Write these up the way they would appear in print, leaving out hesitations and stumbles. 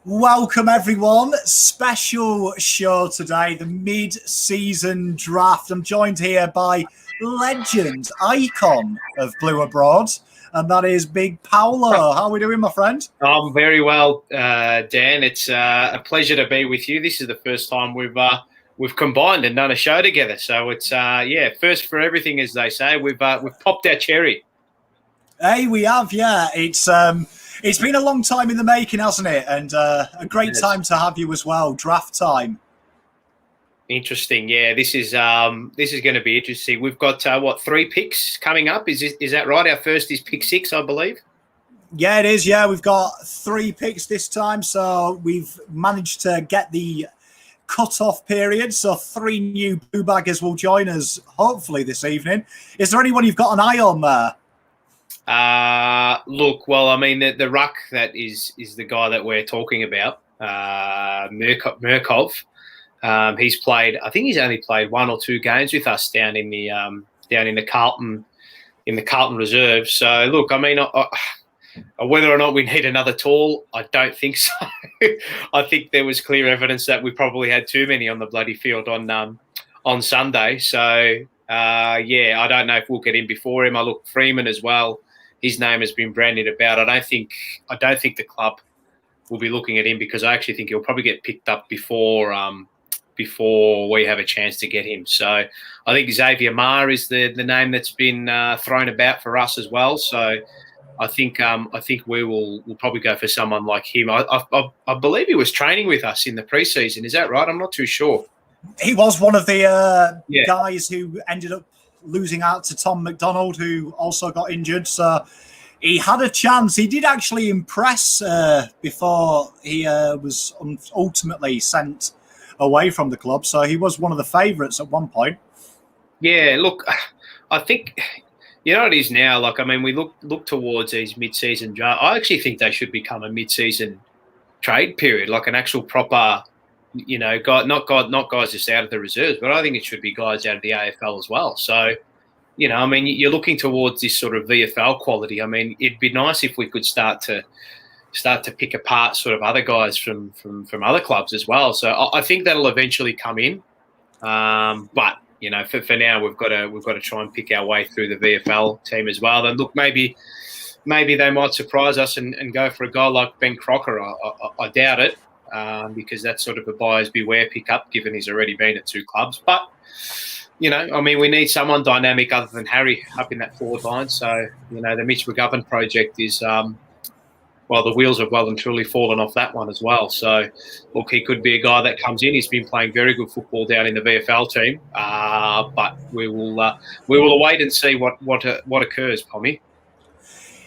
Welcome, everyone. Special show today, the mid-season draft. I'm joined here by legend, icon of Blue Abroad, and that is Big Paolo. How are we doing, my friend? I'm very well, Dan. It's a pleasure to be with you. This is the first time we've combined and done a show together. So it's first for everything, as they say. We've popped our cherry. Hey, we have, yeah. It's been a long time in the making, hasn't it? And a great time to have you as well. Draft time. Interesting, yeah. This is going to be interesting. We've got 3 picks coming up. Is that right? Our first is pick 6, I believe. Yeah, it is. Yeah, we've got 3 picks this time, so we've managed to get the cut-off period. So 3 new blue baggers will join us hopefully this evening. Is there anyone you've got an eye on there? Look, well, I mean, the ruck that is the guy that we're talking about, Murkov. He's played. I think he's only played 1 or 2 games with us down in the Carlton reserve. So, look, I mean, whether or not we need another tall, I don't think so. I think there was clear evidence that we probably had too many on the bloody field on Sunday. So, I don't know if we'll get in before him. I look Freeman as well. His name has been branded about. I don't think the club will be looking at him because I actually think he'll probably get picked up before we have a chance to get him. So I think Xavier Maher is the name that's been thrown about for us as well. So I think we'll probably go for someone like him. I believe he was training with us in the preseason. Is that right? I'm not too sure. He was one of the guys who ended up losing out to Tom McDonald, who also got injured. So he had a chance. He did actually impress before he was ultimately sent away from the club. So he was one of the favourites at one point. Yeah, look, I think, you know what it is now. Like, I mean, we look towards these mid-season draft. I actually think they should become a mid-season trade period, like an actual proper, not guys just out of the reserves, but I think it should be guys out of the AFL as well. So, I mean, you're looking towards this sort of VFL quality. I mean, it'd be nice if we could start to pick apart sort of other guys from other clubs as well. So I think that'll eventually come in. But for now, we've got to try and pick our way through the VFL team as well. And look, maybe they might surprise us and go for a guy like Ben Crocker. I doubt it. Because that's sort of a buyer's beware pickup, given he's already been at 2 clubs. But, I mean, we need someone dynamic other than Harry up in that forward line. So, the Mitch McGovern project is, the wheels have well and truly fallen off that one as well. So, look, he could be a guy that comes in. He's been playing very good football down in the VFL team. But we will await and see what occurs, Pommy.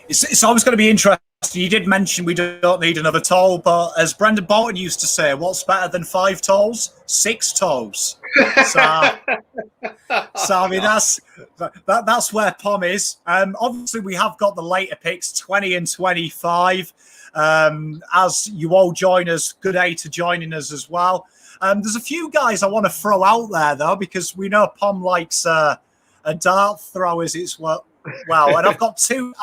It's always going to be interesting. You did mention we don't need another toll, but as Brendan Bolton used to say, what's better than 5 tolls? 6 toes. So I mean, that's where Pom is. Obviously, we have got the later picks, 20 and 25. As you all join us, good day to joining us as well. There's a few guys I want to throw out there, though, because we know Pom likes a dart throw, as it's well. And I've got two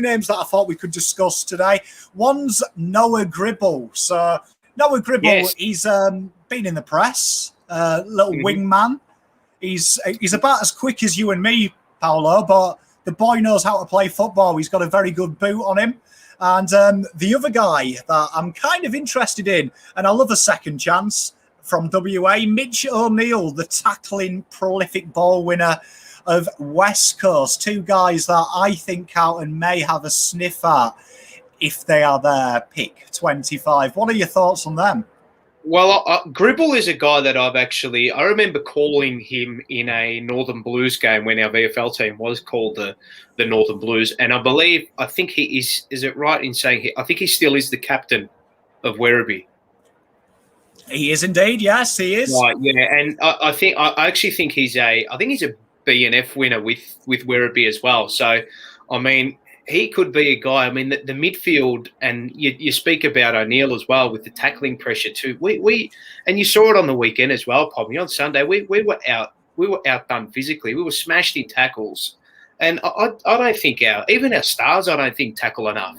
names that I thought we could discuss today. One's Noah Gribble. So Noah Gribble, yes. He's been in the press, little wingman. He's about as quick as you and me, Paolo, but the boy knows how to play football. He's got a very good boot on him. And the other guy that I'm kind of interested in, and I love a second chance from WA, Mitch O'Neill, the tackling prolific ball winner of West Coast. 2 guys that I think Carlton may have a sniff at if they are their pick 25. What are your thoughts on them? Well, Gribble is a guy that I remember calling him in a Northern Blues game when our VFL team was called the Northern Blues. And I think he is it right in saying I think he still is the captain of Werribee? He is indeed, yes, he is. Right, yeah. And I actually think he's a BNF winner with Werribee as well. So, I mean, he could be a guy. I mean, the midfield, and you speak about O'Neill as well with the tackling pressure too. We and you saw it on the weekend as well, Pommy. On Sunday, we were outdone physically. We were smashed in tackles, and I don't think our stars, I don't think, tackle enough.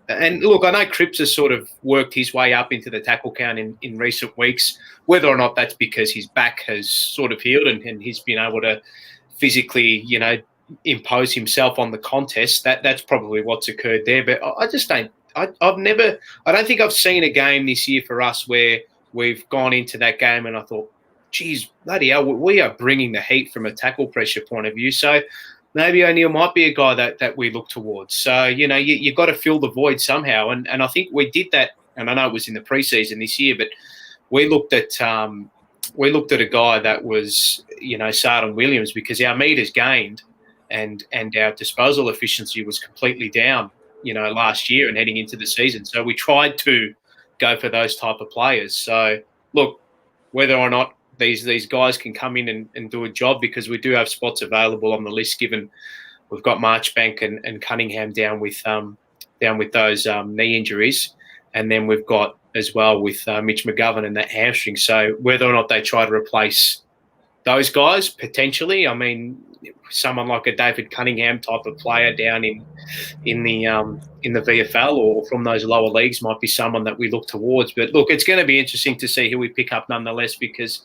And look, I know Cripps has sort of worked his way up into the tackle count in recent weeks. Whether or not that's because his back has sort of healed and he's been able to physically, impose himself on the contest, that's probably what's occurred there. But I just don't. I don't think I've seen a game this year for us where we've gone into that game and I thought, geez, bloody hell, we are bringing the heat from a tackle pressure point of view. So maybe O'Neill might be a guy that we look towards. So, you've got to fill the void somehow. And I think we did that, and I know it was in the preseason this year, but we looked at a guy that was, Sardan Williams, because our meters gained and our disposal efficiency was completely down, last year and heading into the season. So we tried to go for those type of players. So, look, whether or not these guys can come in and do a job, because we do have spots available on the list, given we've got Marchbank and Cunningham down with those knee injuries, and then we've got as well with Mitch McGovern and that hamstring. So whether or not they try to replace those guys, potentially, I mean, someone like a David Cunningham type of player down in the VFL or from those lower leagues might be someone that we look towards. But look, it's going to be interesting to see who we pick up nonetheless, because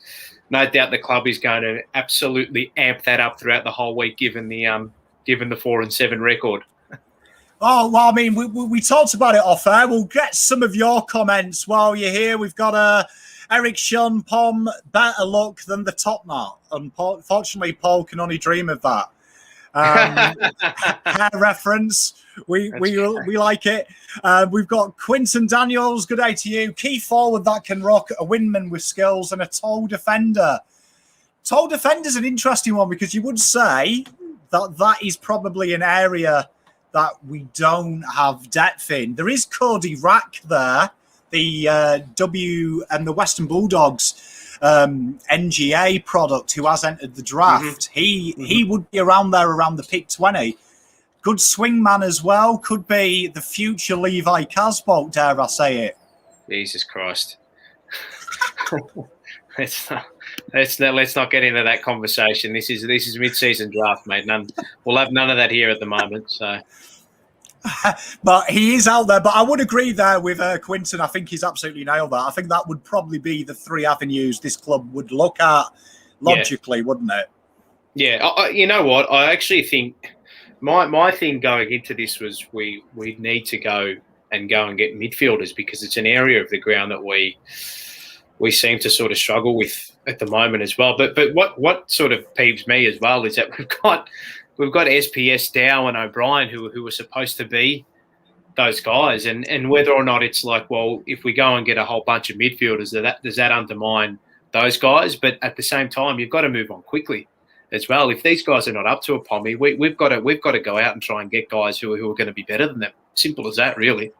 no doubt the club is going to absolutely amp that up throughout the whole week, given the 4-7 record. Oh, well, I mean, we talked about it off air. We'll get some of your comments while you're here. We've got Eric Sean Pom, better luck than the top knot. Unfortunately, Paul can only dream of that. Hair reference. We like it. We've got Quinton Daniels. Good day to you. Key forward that can rock, a wingman with skills, and a tall defender. Tall defender's an interesting one, because you would say that is probably an area that we don't have depth in. There is Cody Rack there, the the Western Bulldogs NGA product, who has entered the draft. He would be around there, around the pick 20. Good swing man as well. Could be the future Levi Casbolt, dare I say it. Jesus Christ. Let's not get into that conversation. This is mid-season draft, mate. We'll have none of that here at the moment. So, but he is out there. But I would agree there with Quinton. I think he's absolutely nailed that. I think that would probably be the three avenues this club would look at logically, wouldn't it? Yeah. You know what? I actually think my thing going into this was we need to go and get midfielders, because it's an area of the ground that we seem to sort of struggle with at the moment as well. But what sort of peeves me as well is that we've got SPS, Dow and O'Brien who were supposed to be those guys, and whether or not it's like, well, if we go and get a whole bunch of midfielders, does that undermine those guys? But at the same time, you've got to move on quickly as well. If these guys are not up to a Pommy, we've got to go out and try and get guys who are going to be better than them. Simple as that, really.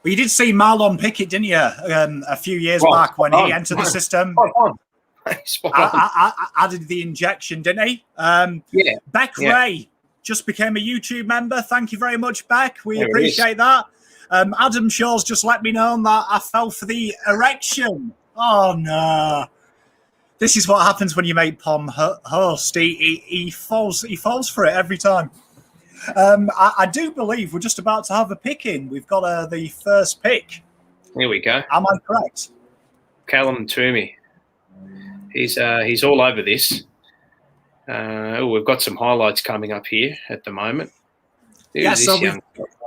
Well, you did see Marlon Pickett, didn't you, a few years back when he entered the system? Added the injection, didn't he? Yeah. Beck Ray just became a YouTube member. Thank you very much, Beck. We appreciate that. Adam Shaw's just let me know that I fell for the erection. Oh, no. This is what happens when you make Pom host. He falls for it every time. I do believe we're just about to have a pick in. We've got the first pick. Here we go. Am I correct? Callum Toomey. He's all over this. We've got some highlights coming up here at the moment. Here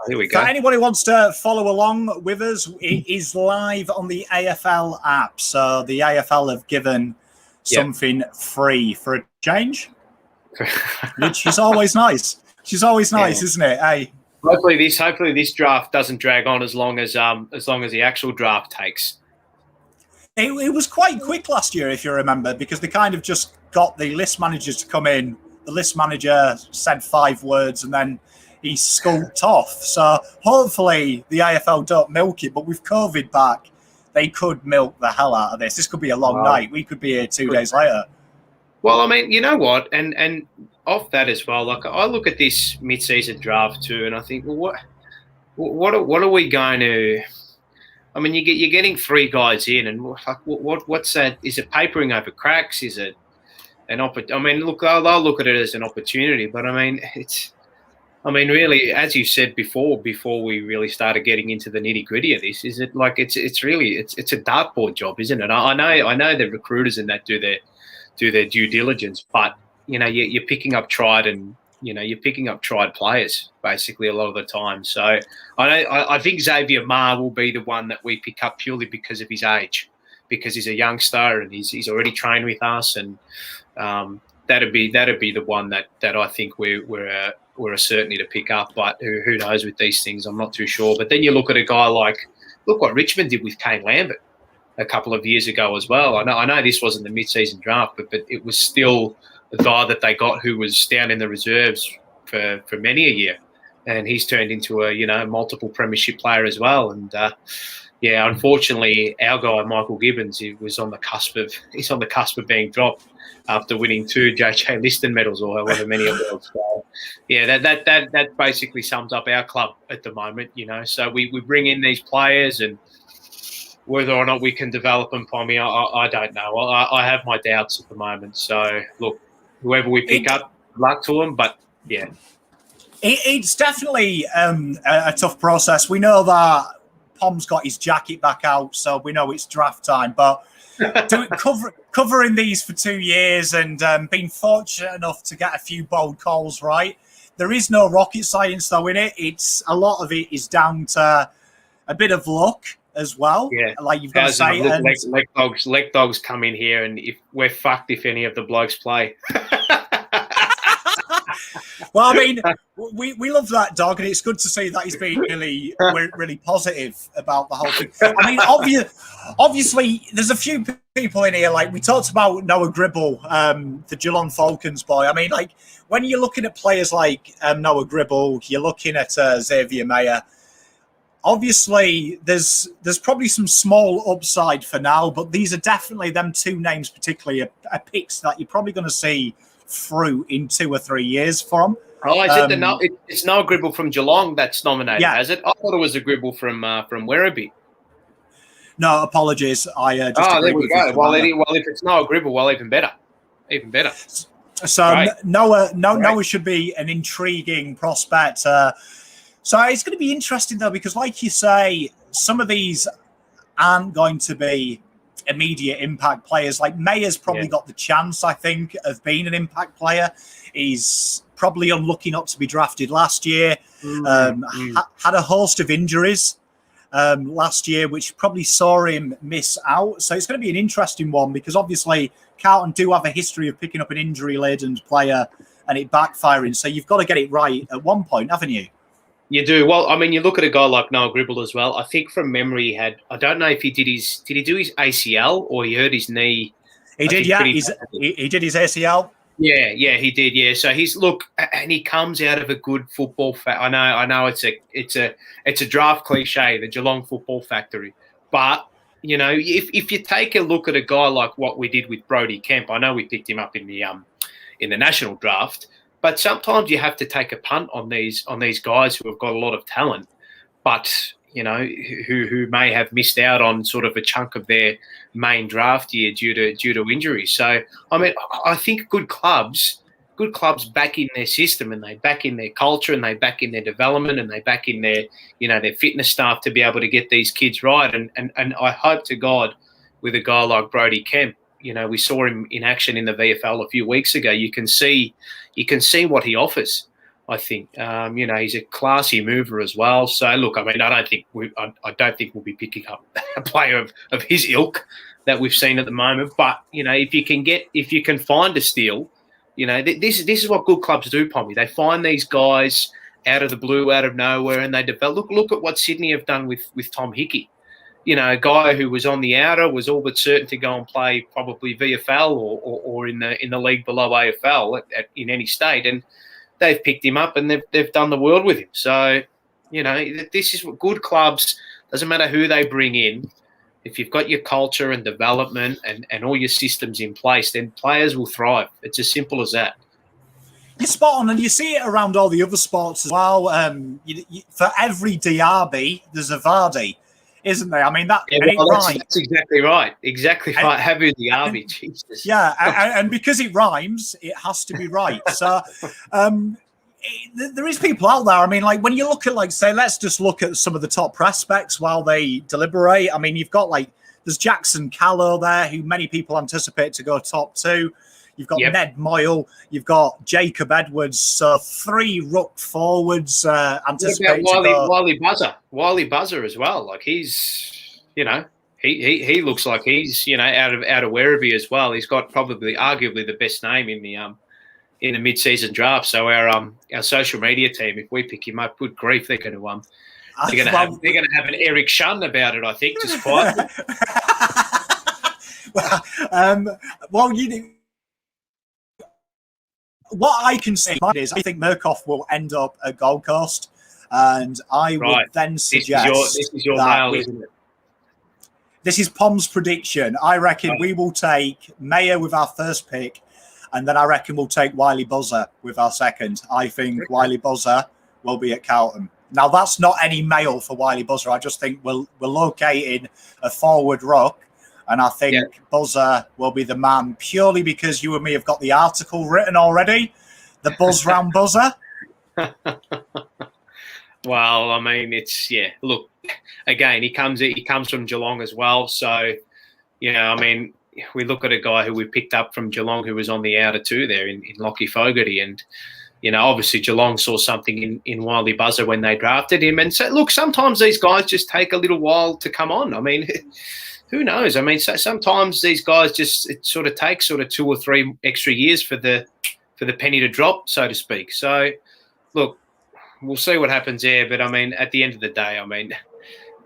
we go. For anybody who wants to follow along with us, it is live on the AFL app. So the AFL have given something free for a change, which is always nice. She's always nice, isn't it? Hey. Hopefully this draft doesn't drag on as long as the actual draft takes. It was quite quick last year, if you remember, because they kind of just got the list managers to come in. The list manager said 5 words and then he skulked off. So hopefully the AFL don't milk it, but with COVID back, they could milk the hell out of this. This could be a long night. We could be here 2 days later. Well, I mean, you know what? And off that as well, like I look at this mid-season draft too, and I think, well, what are we going to? I mean, you're getting 3 guys in, and what's that? Is it papering over cracks? Is it an opportunity? I mean, look, I'll look at it as an opportunity, but I mean, I mean, really, as you said before we really started getting into the nitty gritty of this, is it like it's a dartboard job, isn't it? I know the recruiters and that do their due diligence, but you're picking up tried players basically a lot of the time. So I think Xavier Ma will be the one that we pick up purely because of his age, because he's a youngster and he's already trained with us, and that'd be the one that I think we're a certainty to pick up. But who knows with these things? I'm not too sure. But then you look at a guy look what Richmond did with Kane Lambert a couple of years ago as well. I know this wasn't the mid-season draft, but it was still a guy that they got who was down in the reserves for many a year, and he's turned into a multiple premiership player as well. And unfortunately, our guy Michael Gibbons, he's on the cusp of being dropped after winning 2 JJ Liston medals or however many it was. So, that basically sums up our club at the moment. So we bring in these players, and whether or not we can develop them, Pommy, I don't know. I have my doubts at the moment. So look, whoever we pick up, good luck to them. But yeah, it's definitely a tough process. We know that Pom's got his jacket back out, so we know it's draft time. But covering these for 2 years and being fortunate enough to get a few bold calls right, there is no rocket science though in it. It's a lot of it is down to a bit of luck as well. Yeah, like you've got to say. Leg dogs come in here, and if we're fucked if any of the blokes play. Well, I mean, we love that dog, and it's good to see that he's been really positive about the whole thing. I mean, obviously, there's a few people in here, like we talked about Noah Gribble, the Geelong Falcons boy. I mean, like when you're looking at players like Noah Gribble, you're looking at Xavier Mayer. Obviously, there's probably some small upside for now, but these are definitely them 2 names, particularly are picks that you're probably going to see through in 2 or 3 years from. Oh, is it's Noah Gribble from Geelong that's nominated, has it? I thought it was a Gribble from Werribee. No, apologies. I just there we go. Well, if it's Noah Gribble, well, even better. So right. Noah should be an intriguing prospect. So it's going to be interesting, though, because like you say, some of these aren't going to be immediate impact players. Like Mayer's probably got the chance, I think, of being an impact player. He's probably unlucky not to be drafted last year. Had a host of injuries last year, which probably saw him miss out. So it's going to be an interesting one because obviously Carlton do have a history of picking up an injury-laden player and it backfiring. So you've got to get it right at one point, haven't you? You do. Well, I mean, you look at a guy like Noah Gribble as well. I think from memory I don't know if did he do his ACL or he hurt his knee? He did, yeah. He did his ACL. Yeah, he did. Yeah. So and he comes out of a good football. I know it's a draft cliche, the Geelong Football Factory. But if you take a look at a guy like what we did with Brodie Kemp, I know we picked him up in the national draft. But sometimes you have to take a punt on these guys who have got a lot of talent, but who may have missed out on sort of a chunk of their main draft year due to injury. So I mean, I think good clubs back in their system and they back in their culture and they back in their development and they back in their their fitness staff to be able to get these kids right. And I hope to God with a guy like Brodie Kemp. We saw him in action in the VFL a few weeks ago. You can see what he offers. I think he's a classy mover as well. So look, I mean, I don't think we'll be picking up a player of his ilk that we've seen at the moment. But if you can find a steal, this is what good clubs do, Pommy. They find these guys out of the blue, out of nowhere, and they develop. Look at what Sydney have done with Tom Hickey. A guy who was on the outer, was all but certain to go and play probably VFL or in the league below AFL in any state, and they've picked him up and they've done the world with him. So, this is what good clubs, doesn't matter who they bring in, if you've got your culture and development and all your systems in place, then players will thrive. It's as simple as that. It's spot on, and you see it around all the other sports as well. For every Diaby, there's a Vardy. Isn't there? I mean, that's exactly right. Exactly right. Habu Diaby, Jesus. Yeah, and because it rhymes, it has to be right. So there is people out there. I mean, like when you look at, like, say, let's just look at some of the top prospects while they deliberate. I mean, you've got there's Jackson Carroll there, who many people anticipate to go top 2. You've got Ned Moyle. You've got Jacob Edwards. So 3 ruck forwards anticipated to go. Wiley Buzzer as well. Like he's, he looks like he's, out of wherever as well. He's got arguably the best name in the mid-season draft. So our social media team, if we pick him up, good grief, they're going to have an Eric Shun about it. I think just quietly. What I can say is I think Murkoff will end up at Gold Coast, and I would then suggest this is your mail, isn't it? This is Pom's prediction. I reckon we will take Mayer with our first pick, and then I reckon we'll take Wiley Buzzer with our second. I think Wiley Buzzer will be at Carlton. Now, that's not any mail for Wiley Buzzer. I just think we're locating a forward ruck, and I think Buzzer will be the man purely because you and me have got the article written already, the Buzz Round Buzzer. Well, I mean, look, again, he comes from Geelong as well. So, I mean, we look at a guy who we picked up from Geelong who was on the outer 2 there in Lockie Fogarty. And, obviously Geelong saw something in Wiley Buzzer when they drafted him. And so, look, sometimes these guys just take a little while to come on. I mean, who knows? I mean, so sometimes these guys it sort of takes 2 or 3 extra years for the penny to drop, so to speak. So, look, we'll see what happens there. But, I mean, at the end of the day, I mean,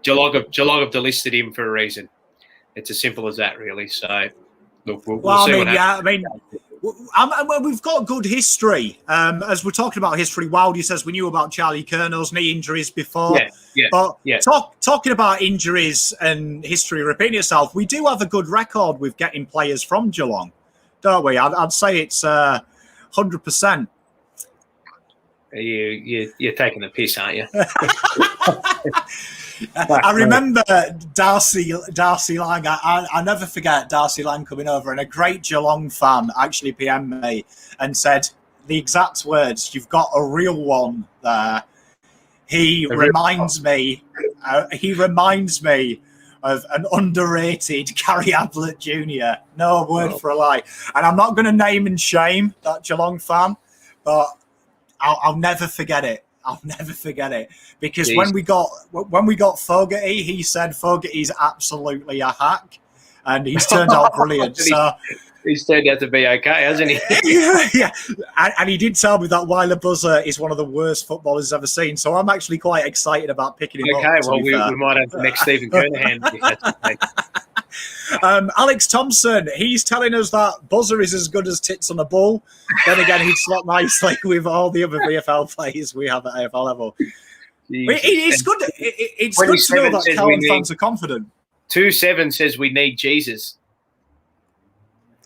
Geelong have delisted him for a reason. It's as simple as that, really. So, look, we'll see what happens. Yeah, I mean, we've got good history. As we're talking about history, Wildy says we knew about Charlie Curnow's knee injuries before. Talking about injuries and history repeating itself, we do have a good record with getting players from Geelong, don't we? I'd say it's 100%. You're taking the piss, aren't you? I remember Darcy Lang. I never forget Darcy Lang coming over, and a great Geelong fan actually PM'd me and said the exact words, "You've got a real one there." He reminds me of an underrated Gary Ablett Jr. No word for a lie. And I'm not going to name and shame that Geelong fan, but I'll never forget it. I'll never forget it because when we got Fogarty, he said Fogarty's absolutely a hack, and he's turned out brilliant. So he's turned out to be okay, hasn't he? yeah. And he did tell me that Wiley Buzzer is one of the worst footballers he's ever seen. So I'm actually quite excited about picking him up. Okay, well, we might have the next Stephen Kernahan. Alex Thompson, he's telling us that Buzzer is as good as tits on a bull. Then again, he'd slot nicely with all the other VFL players we have at AFL level. It's good. It's good to know that Carlton fans are confident. 27 says we need Jesus.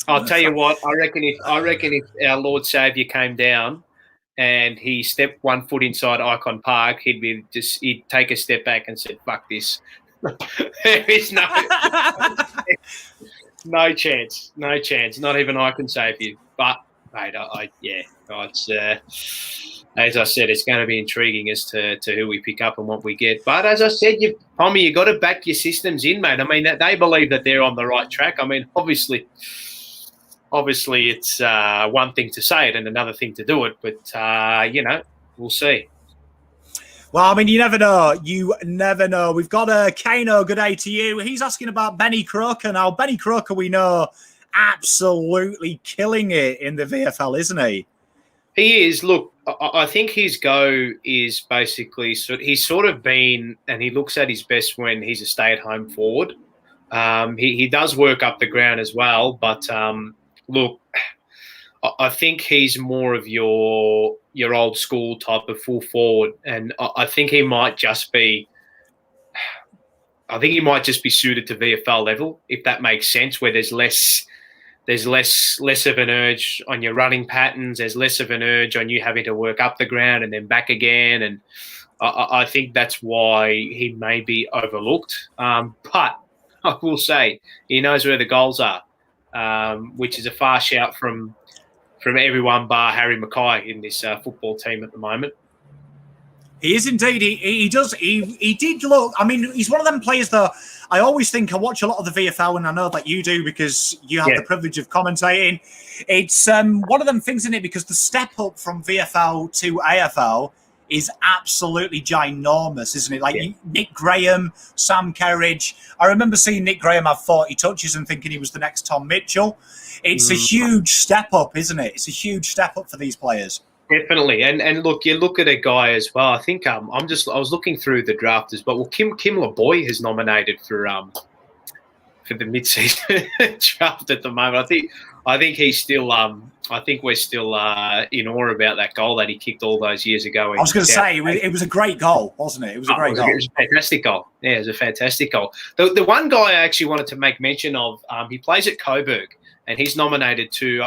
I'll tell you what. I reckon if our Lord Saviour came down and he stepped 1 foot inside Icon Park, he'd take a step back and said, "Fuck this." There is no chance. Not even I can save you. But mate, it's as I said, it's going to be intriguing as to who we pick up and what we get. But as I said, Pommy, you got to back your systems in, mate. I mean, they believe that they're on the right track. I mean, obviously, it's one thing to say it and another thing to do it. But we'll see. Well, I mean, you never know. You never know. We've got Kano, good day to you. He's asking about Benny Croker. Now, Benny Croker, we know, absolutely killing it in the VFL, isn't he? He is. Look, I think his go is basically he's sort of been, and he looks at his best when he's a stay-at-home forward. He does work up the ground as well, but look, I think he's more of your old school type of full forward, and I think he might just be. I think he might just be suited to VFL level, if that makes sense, where there's less of an urge on your running patterns. There's less of an urge on you having to work up the ground and then back again, and I think that's why he may be overlooked. But I will say he knows where the goals are, which is a far shout from from everyone bar Harry Mackay in this football team at the moment. He is indeed. He does. He did look. I mean, he's one of them players that I always think. I watch a lot of the VFL, and I know that you do because you have the privilege of commentating. It's one of them things, isn't it? Because the step up from VFL to AFL is absolutely ginormous, isn't it? Like Nick Graham, Sam Kerridge. I remember seeing Nick Graham have 40 touches and thinking he was the next Tom Mitchell. It's a huge step up, isn't it? It's a huge step up for these players. Definitely, and look, you look at a guy as well. I think I was looking through the draft as well. Well, Kim LaBoy has nominated for the mid-season draft at the moment. I think he's still. I think we're still in awe about that goal that he kicked all those years ago. I was going to say it was a great goal, wasn't it? It was a great goal. It was a fantastic goal. Yeah, it was a fantastic goal. The one guy I actually wanted to make mention of, he plays at Coburg, and he's nominated to.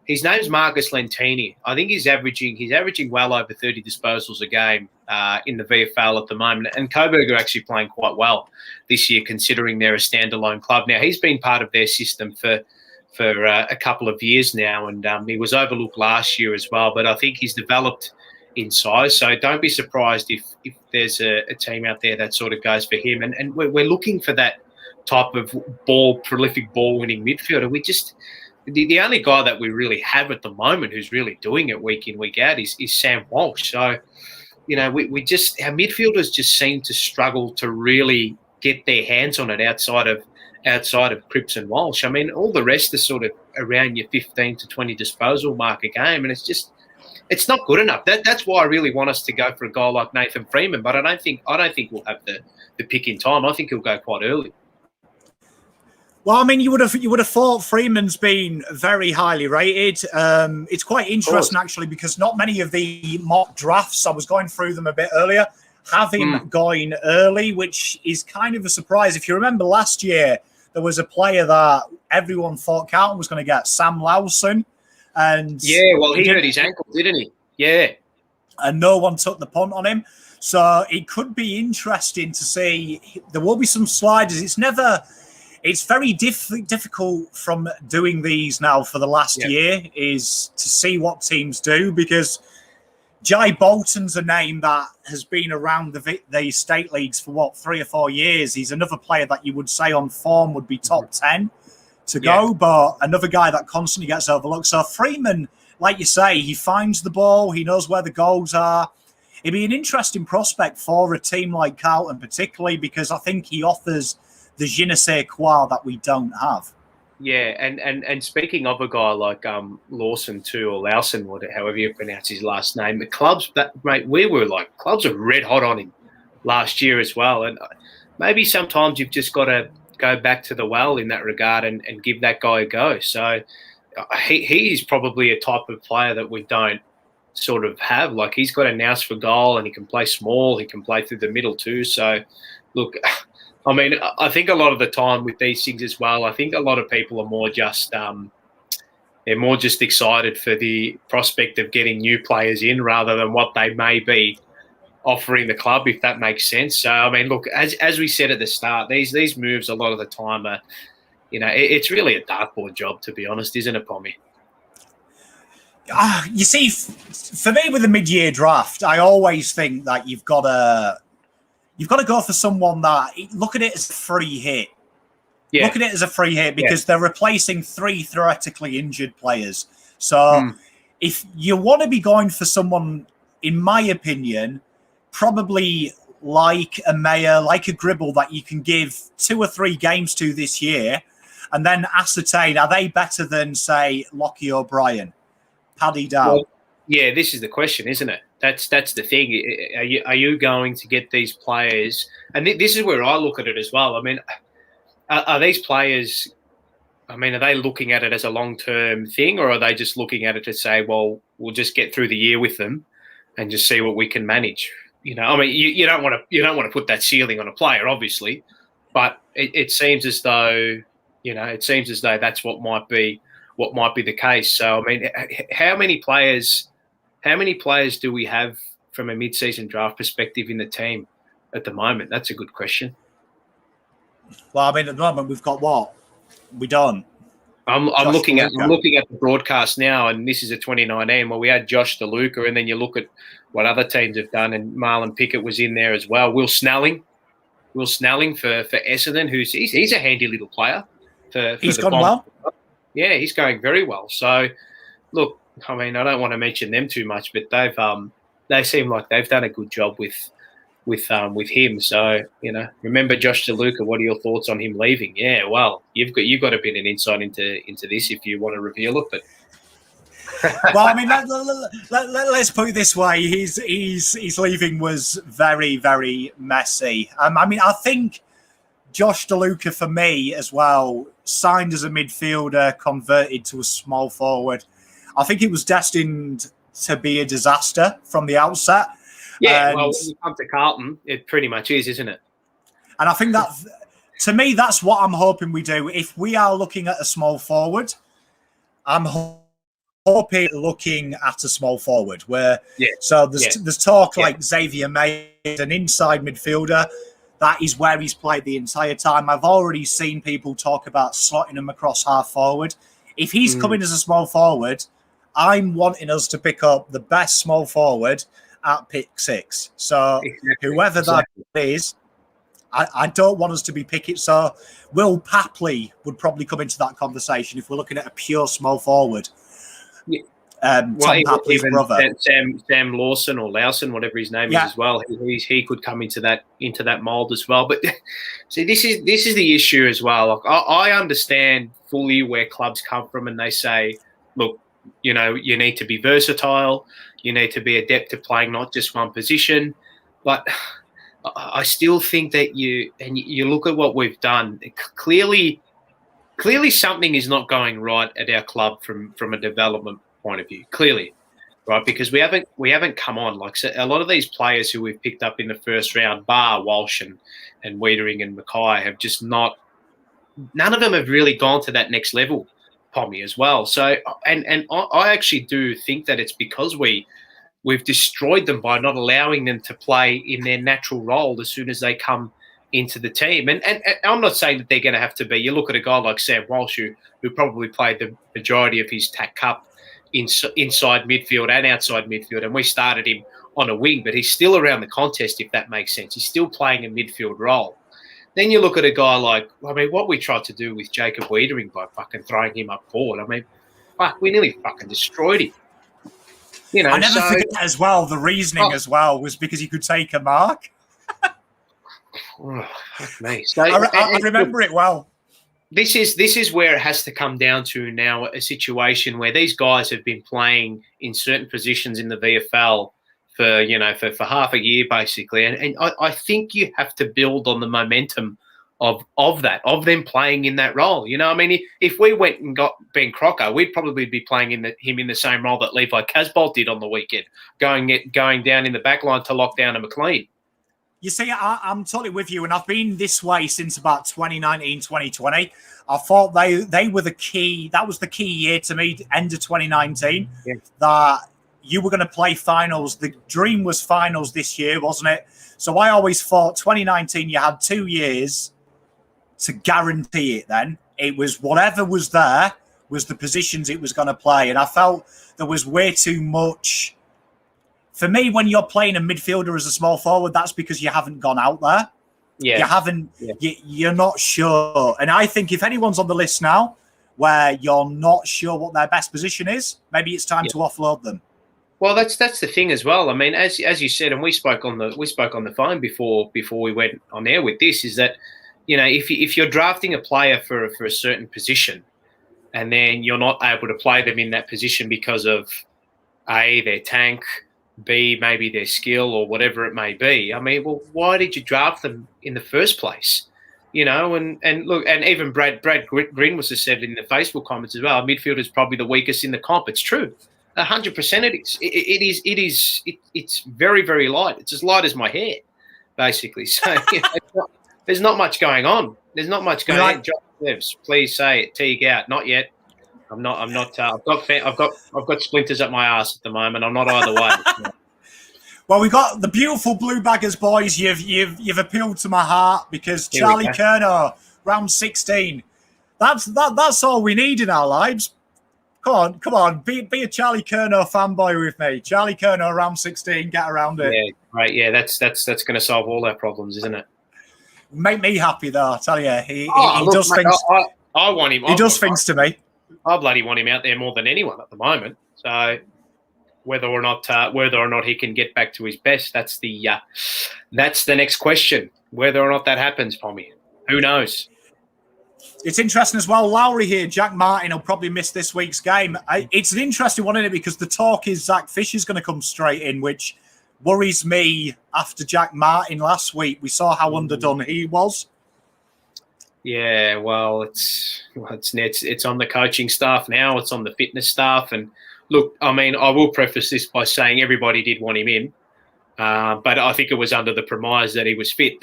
His name's Marcus Lentini. I think he's averaging well over 30 disposals a game in the VFL at the moment. And Coburg are actually playing quite well this year, considering they're a standalone club. Now, he's been part of their system for a couple of years now, and he was overlooked last year as well. But I think he's developed in size. So don't be surprised if there's a team out there that sort of goes for him. And we're looking for that type of prolific ball-winning midfielder. The only guy that we really have at the moment who's really doing it week in, week out is Sam Walsh. So, our midfielders just seem to struggle to really get their hands on it outside of Cripps and Walsh. I mean, all the rest are sort of around your 15 to 20 disposal mark a game, and it's not good enough. That's why I really want us to go for a guy like Nathan Freeman, but I don't think we'll have the pick in time. I think he'll go quite early. Well, I mean, you would have thought Freeman's been very highly rated. It's quite interesting, actually, because not many of the mock drafts, I was going through them a bit earlier, have him going early, which is kind of a surprise. If you remember last year, there was a player that everyone thought Carlton was going to get, Sam Lawson. And yeah, well, he hurt his ankle, didn't he? Yeah. And no one took the punt on him. So it could be interesting to see. There will be some sliders. It's very difficult from doing these now for the last year is to see what teams do, because Jai Bolton's a name that has been around the state leagues for 3 or 4 years. He's another player that you would say on form would be top 10 to go, but another guy that constantly gets overlooked. So Freeman, like you say, he finds the ball, he knows where the goals are. It'd be an interesting prospect for a team like Carlton, particularly because I think he offers the je ne sais quoi that we don't have. Yeah, and speaking of a guy like Lawson too, or Lawson, however you pronounce his last name, the clubs clubs are red hot on him last year as well. And maybe sometimes you've just got to go back to the well in that regard and give that guy a go. So he is probably a type of player that we don't sort of have. Like, he's got a nous for goal, and he can play small, he can play through the middle too. So look, I mean, I think a lot of the time with these things as well, I think a lot of people are more just they're more just excited for the prospect of getting new players in rather than what they may be offering the club, if that makes sense. So, I mean, look, as we said at the start, these moves a lot of the time are, it's really a dartboard job, to be honest, isn't it, Pommy? You see, for me with the mid-year draft, I always think that you've got to go for someone that, look at it as a free hit. Yeah. Look at it as a free hit because they're replacing 3 theoretically injured players. So if you want to be going for someone, in my opinion, probably like a Mayer, like a Gribble that you can give 2 or 3 games to this year and then ascertain, are they better than, say, Lockie O'Brien, Paddy Dow? Well, yeah, this is the question, isn't it? That's the thing. Are you going to get these players? And this is where I look at it as well. I mean, are these players, are they looking at it as a long-term thing, or are they just looking at it to say, well, we'll just get through the year with them and just see what we can manage? You don't want to put that ceiling on a player, obviously, but it seems as though, that's what might be the case. So, I mean, how many players do we have from a mid-season draft perspective in the team at the moment? That's a good question. Well, I mean, at the moment, we've got what? We don't. I'm Josh looking at DeLuca. I'm looking at the broadcast now, and this is a 2019 where we had Josh DeLuca, and then you look at what other teams have done, and Marlon Pickett was in there as well. Will Snelling for Essendon, he's a handy little player for He's the gone Bombers. well. Yeah, he's going very well. So, look, I mean, I don't want to mention them too much, but they seem like they've done a good job with him. So, remember Josh DeLuca. What are your thoughts on him leaving? Yeah, well, you've got a bit of insight into this if you want to reveal it. But well, I mean, let's put it this way: his leaving was very, very messy. I mean, I think Josh DeLuca for me as well signed as a midfielder, converted to a small forward. I think it was destined to be a disaster from the outset. Yeah, well, when you come to Carlton, it pretty much is, isn't it? And I think that, to me, that's what I'm hoping we do. If we are looking at a small forward, I'm hoping looking at a small forward. There's talk like Xavier May, an inside midfielder. That is where he's played the entire time. I've already seen people talk about slotting him across half forward. If he's coming as a small forward, I'm wanting us to pick up the best small forward at pick 6. So whoever that is, I don't want us to be picking. So Will Papley would probably come into that conversation if we're looking at a pure small forward. Yeah. Tom Papley's brother, Sam Lawson or Lawson, whatever his name is as well. He could come into that mold as well. But see, this is the issue as well. Like, I understand fully where clubs come from, and they say, look, you need to be versatile. You need to be adept to playing not just one position. But I still think that you look at what we've done. Clearly something is not going right at our club from a development point of view. Clearly, right? Because we haven't come on. Like, so a lot of these players who we've picked up in the first round, bar Walsh and Wiedering and Mackay, have just not. None of them have really gone to that next level. Pommy as well. So, and I actually do think that it's because we've destroyed them by not allowing them to play in their natural role as soon as they come into the team. And I'm not saying that they're going to have to be. You look at a guy like Sam Walsh, who probably played the majority of his TAC Cup inside midfield and outside midfield, and we started him on a wing, but he's still around the contest, if that makes sense. He's still playing a midfield role. Then you look at a guy like, what we tried to do with Jacob Wiedering by fucking throwing him up forward. We nearly fucking destroyed him. I never forget as well, the reasoning as well was because he could take a mark. Fuck me. So, I remember it well. This is where it has to come down to now, a situation where these guys have been playing in certain positions in the VFL for half a year, basically. And I think you have to build on the momentum of them playing in that role. If we went and got Ben Crocker, we'd probably be playing him in the same role that Levi Casbolt did on the weekend, going down in the back line to lock down a McLean. You see, I'm totally with you, and I've been this way since about 2019, 2020. I thought they were the key. That was the key year to me, end of 2019, that you were going to play finals. The dream was finals this year, wasn't it? So I always thought 2019, you had 2 years to guarantee it then. It was whatever was there was the positions it was going to play. And I felt there was way too much. For me, when you're playing a midfielder as a small forward, that's because you haven't gone out there. Yeah. You haven't, you're not sure. And I think if anyone's on the list now where you're not sure what their best position is, maybe it's time to offload them. Well, that's the thing as well. I mean, as you said, and we spoke on the phone before we went on air with this, is that, if you're drafting a player for a certain position, and then you're not able to play them in that position because of A, their tank, B, maybe their skill or whatever it may be. I mean, well, why did you draft them in the first place? And look, and even Brad Greenwas has said in the Facebook comments as well, midfield is probably the weakest in the comp. It's true. 100% it is. It's very, very light. It's as light as my hair, basically. So there's not much going on. There's not much going on. John Lives, please say it. Teague out. Not yet. I'm not. I've got splinters up my ass at the moment. I'm not either way. Well, we got the beautiful Blue Baggers boys. You've appealed to my heart because Charlie Curnow, round 16. That's all we need in our lives. Come on, be a Charlie Curnow fanboy with me. Charlie Curnow around 16, get around it. Yeah, right. Yeah, that's going to solve all our problems, isn't it? Make me happy though. I tell you, he look, does mate, things. I want him. He does things to me. I bloody want him out there more than anyone at the moment. So whether or not he can get back to his best, that's the next question. Whether or not that happens, Pommy, who knows? It's interesting as well. Lowry here, Jack Martin will probably miss this week's game. It's an interesting one, isn't it? Because the talk is Zach Fisher's going to come straight in, which worries me after Jack Martin last week. We saw how underdone he was. Yeah, well, it's on the coaching staff now. It's on the fitness staff. And look, I mean, I will preface this by saying everybody did want him in. But I think it was under the premise that he was fit.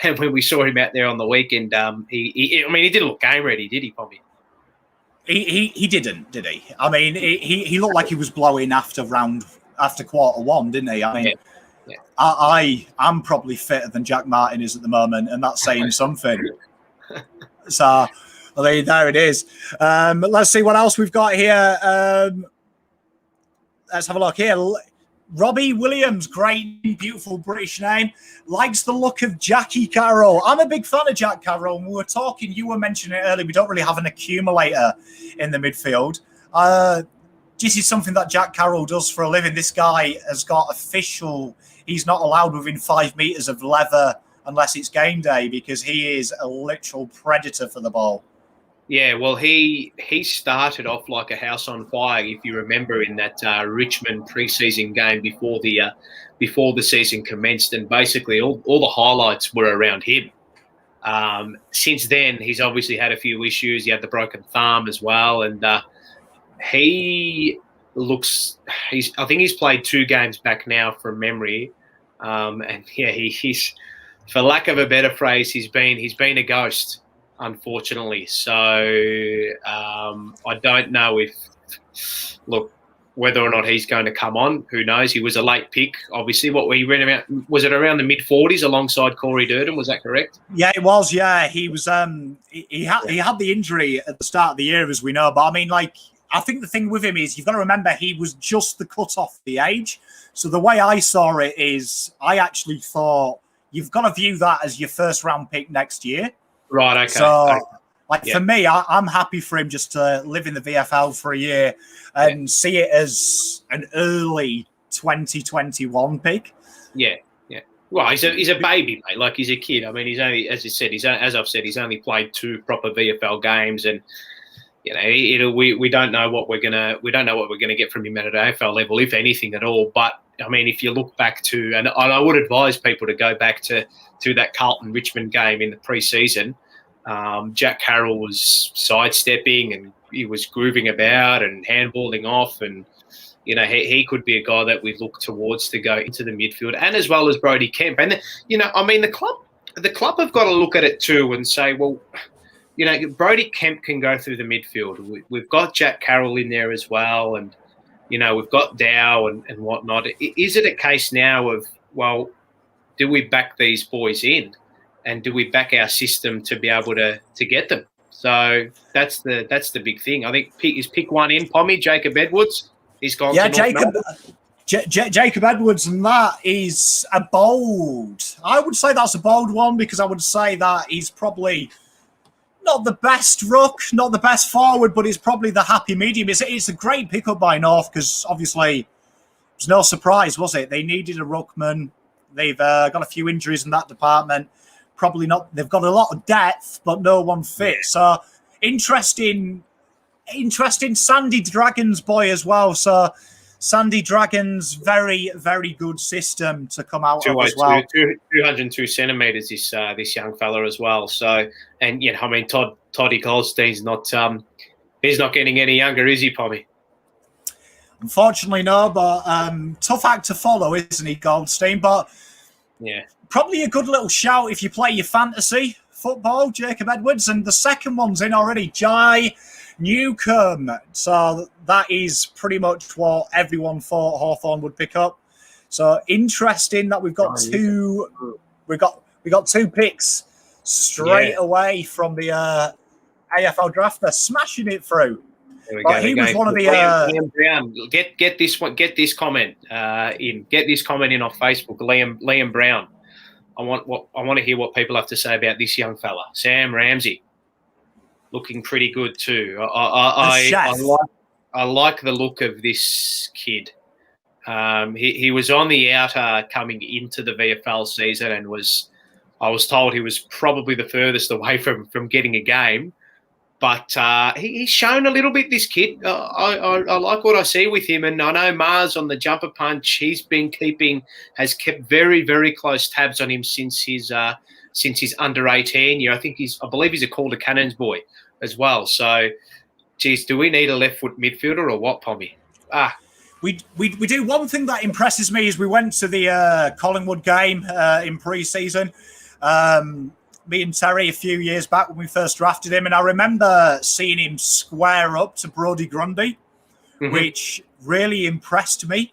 And when we saw him out there on the weekend, he didn't look game ready, did he, Pommy? He didn't, did he? I mean, he looked like he was blowing after quarter one, didn't he? I mean, yeah. I'm probably fitter than Jack Martin is at the moment, and that's saying something. So, I mean, there it is. Let's see what else we've got here. Let's have a look here. Robbie Williams, great, beautiful British name, likes the look of Jackie Carroll. I'm a big fan of Jack Carroll. And you were mentioning it earlier, we don't really have an accumulator in the midfield. This is something that Jack Carroll does for a living. This guy has got he's not allowed within 5 meters of leather unless it's game day because he is a literal predator for the ball. Yeah, well, he started off like a house on fire, if you remember, in that Richmond preseason game before the season commenced, and basically all the highlights were around him. Since then, he's obviously had a few issues. He had the broken thumb as well, and I think he's played 2 games back now from memory, and yeah, he's, for lack of a better phrase, he's been a ghost, unfortunately. So I don't know whether or not he's going to come on. Who knows? He was a late pick, obviously. Was it around the mid-40s alongside Corey Durden? Was that correct? Yeah, it was. Yeah, he was. He had the injury at the start of the year, as we know. But I mean, I think the thing with him is you've got to remember he was just the cut off the age. So the way I saw it is, I actually thought you've got to view that as your first round pick next year. Right, okay. So, for me, I'm happy for him just to live in the VFL for a year and see it as an early 2021 pick. Yeah, yeah. Well, he's a baby, mate. Like, he's a kid. I mean, he's only, as I've said, he's only played 2 proper VFL games, and you know, we don't know what we're gonna get from him at an AFL level, if anything at all. But I mean, if you look back to, and I would advise people to go back to that Carlton Richmond game in the pre-season. Jack Carroll was sidestepping and he was grooving about and handballing off, and you know, he could be a guy that we look towards to go into the midfield, and as well as Brody Kemp. And you know, I mean, the club have got to look at it too and say, well, you know, Brody Kemp can go through the midfield. We've got Jack Carroll in there as well, and you know, we've got Dow and whatnot. Is it a case now of, well, do we back these boys in, and do we back our system to be able to get them? So that's the big thing. I think is pick one in, Pommy, Jacob Edwards. He's gone. Yeah, Jacob Edwards, and that is a bold. I would say that's a bold one because I would say that he's probably not the best ruck, not the best forward, but he's probably the happy medium. It's a great pickup by North because obviously it was no surprise, was it? They needed a ruckman. They've got a few injuries in that department. Probably not. They've got a lot of depth, but no one fit. So interesting Sandy Dragons boy as well. So Sandy Dragons, very, very good system to come out of as well. 202 centimetres, this young fella as well. So, and you know, I mean, Toddy Goldstein's not he's not getting any younger, is he, Pommy? Unfortunately, no. But tough act to follow, isn't he, Goldstein? But yeah, probably a good little shout if you play your fantasy football, Jacob Edwards. And the second one's in already, Jai Newcomb. So that is pretty much what everyone thought Hawthorn would pick up. So interesting that we've got two picks straight away from the AFL draft. They're smashing it through. There we But go. he was one of the Liam Brown. Get this one. Get this comment in. Get this comment in on Facebook. Liam Brown. I want to hear what people have to say about this young fella, Sam Ramsey. Looking pretty good too. I like the look of this kid. He was on the outer coming into the VFL season, and I was told he was probably the furthest away from getting a game. But he's shown a little bit, this kid. I like what I see with him. And I know Mars on the jumper punch, has kept very, very close tabs on him since his under 18 year. I believe he's a Calder Cannons boy as well. So, geez, do we need a left foot midfielder or what, Pommy? We do. One thing that impresses me is we went to the Collingwood game in pre-season. Me and Terry a few years back when we first drafted him, and I remember seeing him square up to Brodie Grundy, which really impressed me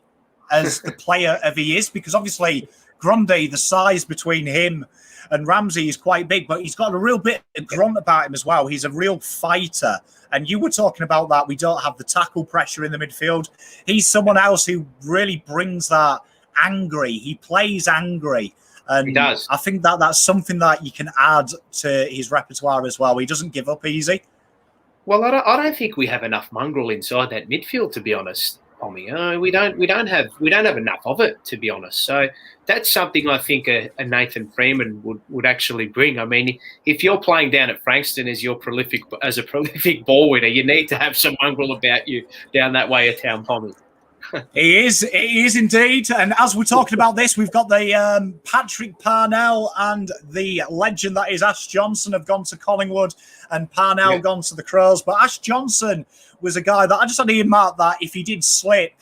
as the player of he is, because obviously Grundy, the size between him and Ramsey is quite big, but he's got a real bit of grunt about him as well. He's a real fighter. And you were talking about that. We don't have the tackle pressure in the midfield. He's someone else who really brings that angry. He plays angry. And he does. I think that's something that you can add to his repertoire as well. He doesn't give up easy. Well, I don't think we have enough mongrel inside that midfield, to be honest, Pommy. We don't have enough of it, to be honest. So that's something I think a Nathan Freeman would actually bring. I mean, if you're playing down at Frankston as a prolific ball winner, you need to have some mongrel about you down that way of town, Pommy. He is indeed. And as we're talking about this, we've got the Patrick Parnell and the legend that is Ash Johnson have gone to Collingwood, and Parnell gone to the Crows. But Ash Johnson was a guy that I just had to earmark that if he did slip,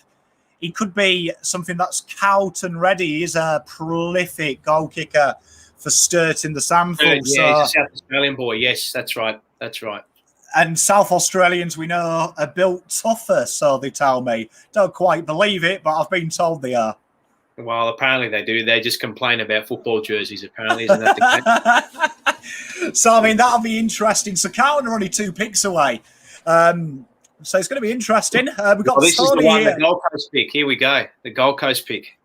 he could be something that's Carlton ready. He is a prolific goal kicker for Sturt in the Sandford. He's a South Australian boy. Yes, that's right. And South Australians, we know, are built tougher, so they tell me. Don't quite believe it, but I've been told they are. Well, apparently they do. They just complain about football jerseys, apparently. Isn't that the case? So, I mean, that'll be interesting. So, Carlton are only 2 picks away. So, it's going to be interesting. We've got this Tony is the one, here. The Gold Coast pick. Here we go. The Gold Coast pick.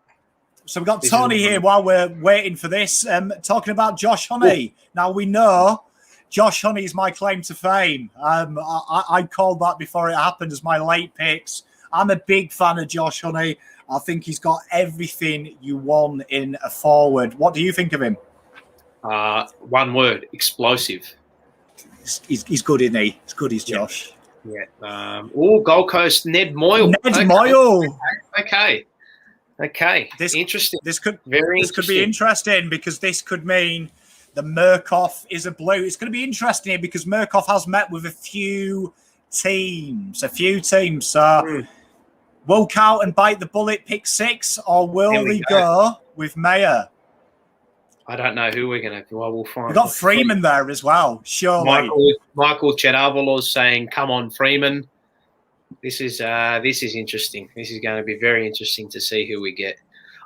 So, we've got Tony here while we're waiting for this, talking about Josh Honey. Now, we know Josh Honey is my claim to fame. I called that before it happened as my late picks. I'm a big fan of Josh Honey. I think he's got everything you want in a forward. What do you think of him? One word: explosive. He's good, isn't he? He's good, he's Josh. Yeah. Gold Coast, Ned Moyle. Moyle. Okay. Interesting. This could be interesting, because this could mean the Murkoff is a blue. It's going to be interesting because Murkoff has met with a few teams. So will Carlton bite the bullet, pick 6, or will they go with Mayer? I don't know who we're going to. Well, we'll find. We've got Freeman there as well. Sure. Michael Chedavalos saying, "Come on, Freeman." This is interesting. This is going to be very interesting to see who we get.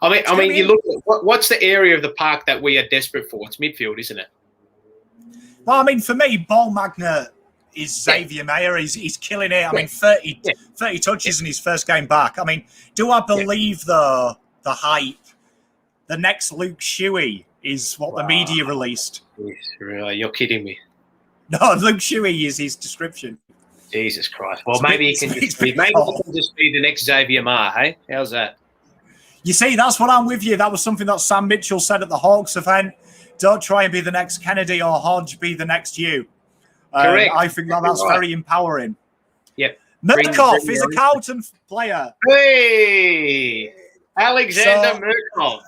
I mean, you look at what's the area of the park that we are desperate for? It's midfield, isn't it? Well, I mean, for me, ball magnet is Xavier Mayer. He's killing it. I mean, 30 touches in his first game back. I mean, do I believe the hype? The next Luke Shuey is what the media released. Really, you're kidding me. No, Luke Shuey is his description. Jesus Christ. Well, maybe he can just be the next Xavier Maher, hey? How's that? You see, that's what I'm with you. That was something that Sam Mitchell said at the Hawks event. Don't try and be the next Kennedy or Hodge, be the next you. Correct. I think that's very empowering. Yep. Murkoff is a Carlton player. Hey! Alexander Murkoff.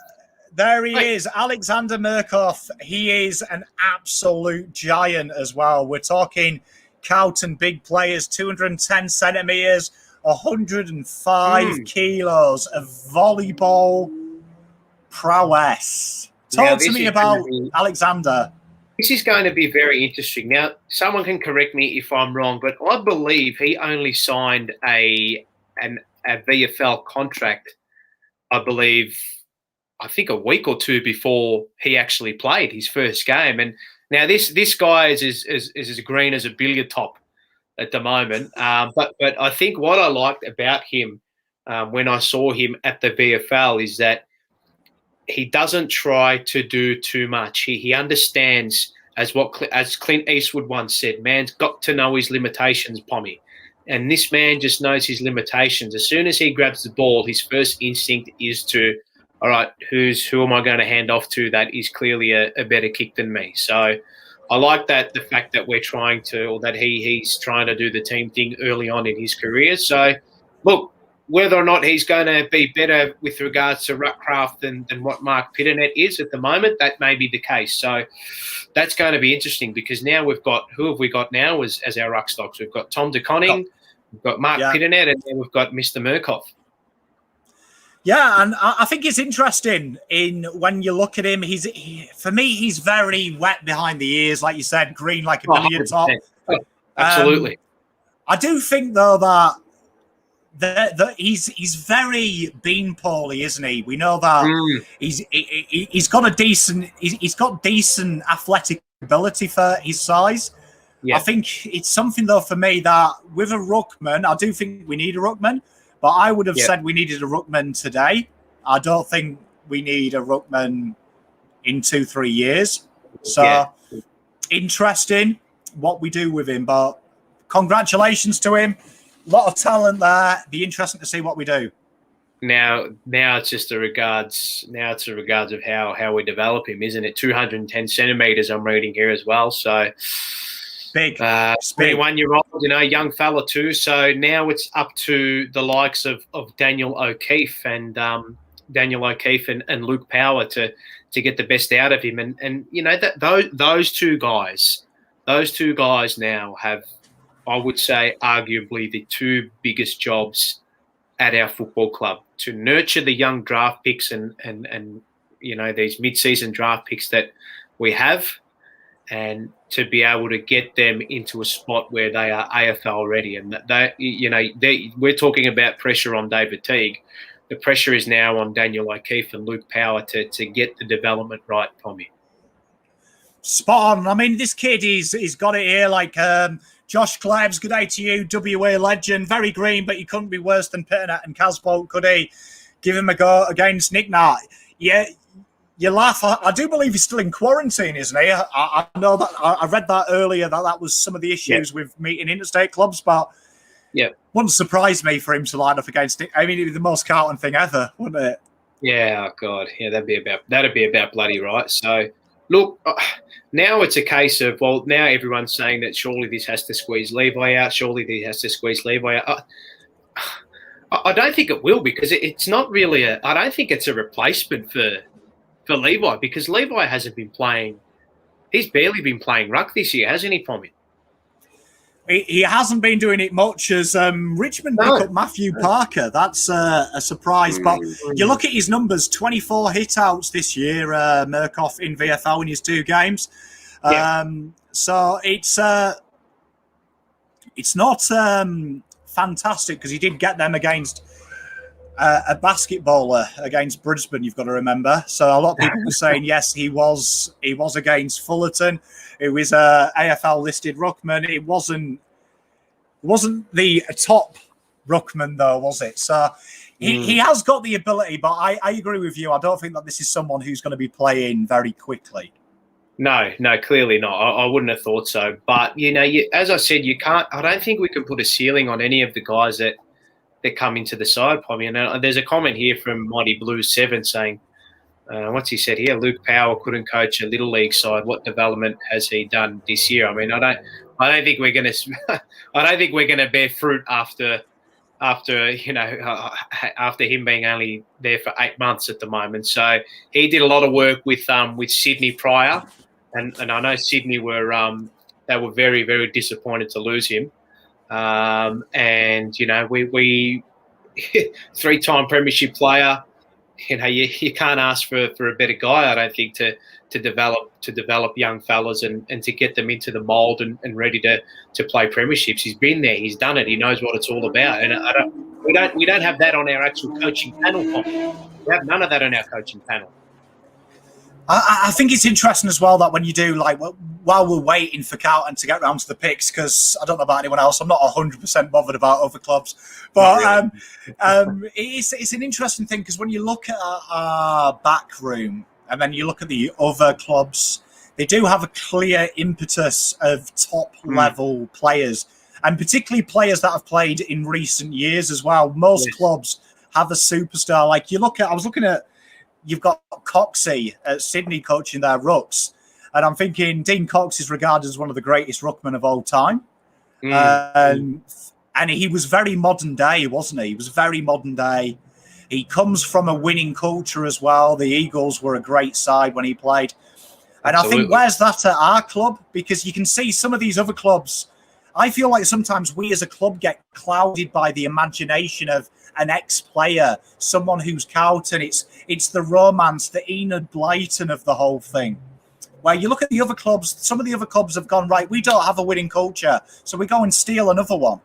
There he is, Alexander Murkoff. He is an absolute giant as well. We're talking Carlton big players, 210 centimetres, 105 kilos of volleyball prowess. Talk to me about Alexander. This is going to be very interesting. Now, someone can correct me if I'm wrong, but I believe he only signed a VFL contract, I believe, I think a week or two before he actually played his first game. And now this guy is as green as a billiard top at the moment. But I think what I liked about him when I saw him at the VFL is that he doesn't try to do too much. He understands, as Clint Eastwood once said, man's got to know his limitations, Pommy. And this man just knows his limitations. As soon as he grabs the ball, his first instinct is to, all right, who am I going to hand off to that is clearly a better kick than me? So I like that, the fact that we're trying to, or that he's trying to do the team thing early on in his career. So, look, whether or not he's going to be better with regards to ruckcraft than what Mark Pitternet is at the moment, that may be the case. So that's going to be interesting, because now we've got, who have we got now as our ruck stocks? We've got Tom De Koning, we've got Mark Pitternet, and then we've got Mr. Murkoff. Yeah, and I think it's interesting in when you look at him. For me, he's very wet behind the ears, like you said, green like a billiard top. Absolutely. I do think though that he's very beanpally, isn't he? We know that he's got decent athletic ability for his size. Yeah. I think it's something though for me that with a ruckman, I do think we need a ruckman. But I would have said we needed a ruckman today. I don't think we need a ruckman in 2-3 years. So interesting what we do with him. But congratulations to him. A lot of talent there. Be interesting to see what we do. Now it's just a regards. Now it's a regards of how we develop him, isn't it? 210 centimeters. I'm reading here as well. So. Big. 21-year-old, young fella too. So now it's up to the likes of Daniel O'Keefe and Luke Power to get the best out of him. And that those two guys now have, I would say, arguably the two biggest jobs at our football club, to nurture the young draft picks and these mid-season draft picks that we have, and to be able to get them into a spot where they are AFL ready. And we're talking about pressure on David Teague. The pressure is now on Daniel O'Keefe and Luke Power to get the development right, Pommy. Spot on. I mean, this kid, he's got it here. Like Josh Klebs, good day to you, WA legend, very green, but he couldn't be worse than Pitternet and Casbolt, could he? Give him a go against Nick Nart. Yeah. You laugh. I do believe he's still in quarantine, isn't he? I know that. I read that earlier, that was some of the issues with meeting interstate clubs, but wouldn't surprise me for him to line up against it. I mean, it'd be the most Carlton thing ever, wouldn't it? Yeah, oh God. Yeah, that'd be about bloody right. So, look, now it's a case of, well, now everyone's saying that surely this has to squeeze Levi out. Surely this has to squeeze Levi out. I don't think it will, because it's not really I don't think it's a replacement for Levi, because Levi hasn't been playing. He's barely been playing ruck this year, hasn't he, Pommy? He hasn't been doing it much as Richmond pick up Matthew Parker. That's a surprise. But you look at his numbers, 24 hit-outs this year, Murkoff in VFL in his 2 games. So it's not fantastic, because he did get them against a basketballer against Brisbane, you've got to remember. So a lot of people were saying, yes, he was against Fullerton. It was a AFL listed ruckman. It wasn't the top ruckman though, was it? So he has got the ability, but I agree with you. I don't think that this is someone who's going to be playing very quickly. No, clearly not. I wouldn't have thought so. But as I said, you can't. I don't think we can put a ceiling on any of the guys that come into the side, Pommy. And there's a comment here from Mighty Blues 7 saying, what's he said here? Luke Power couldn't coach a little league side. What development has he done this year? I mean, I don't think we're going to. I don't think we're going to bear fruit after him being only there for 8 months at the moment. So he did a lot of work with Sydney prior, and I know Sydney were they were very, very disappointed to lose him. And we 3-time premiership player, you can't ask for a better guy, I don't think, to develop young fellas and to get them into the mould and ready to play premierships. He's been there, he's done it, he knows what it's all about. And we don't have that on our actual coaching panel, Pommy. We have none of that on our coaching panel. I think it's interesting as well that when you do, like, while we're waiting for Carlton to get round to the picks, because I don't know about anyone else, I'm not 100% bothered about other clubs, but really. It's an interesting thing, because when you look at our back room and then you look at the other clubs, they do have a clear impetus of top-level players, and particularly players that have played in recent years as well. Most clubs have a superstar. Like, I was looking at, you've got Coxey at Sydney coaching their rucks. And I'm thinking Dean Cox is regarded as one of the greatest ruckmen of all time. And he was very modern day, wasn't he? He was very modern day. He comes from a winning culture as well. The Eagles were a great side when he played. And Absolutely. I think, where's that at our club? Because you can see some of these other clubs. I feel like sometimes we as a club get clouded by the imagination of an ex-player, someone who's Carlton. It's the romance, the Enid Blyton of the whole thing. Where you look at the other clubs, some of the other clubs have gone, right, we don't have a winning culture, so we go and steal another one.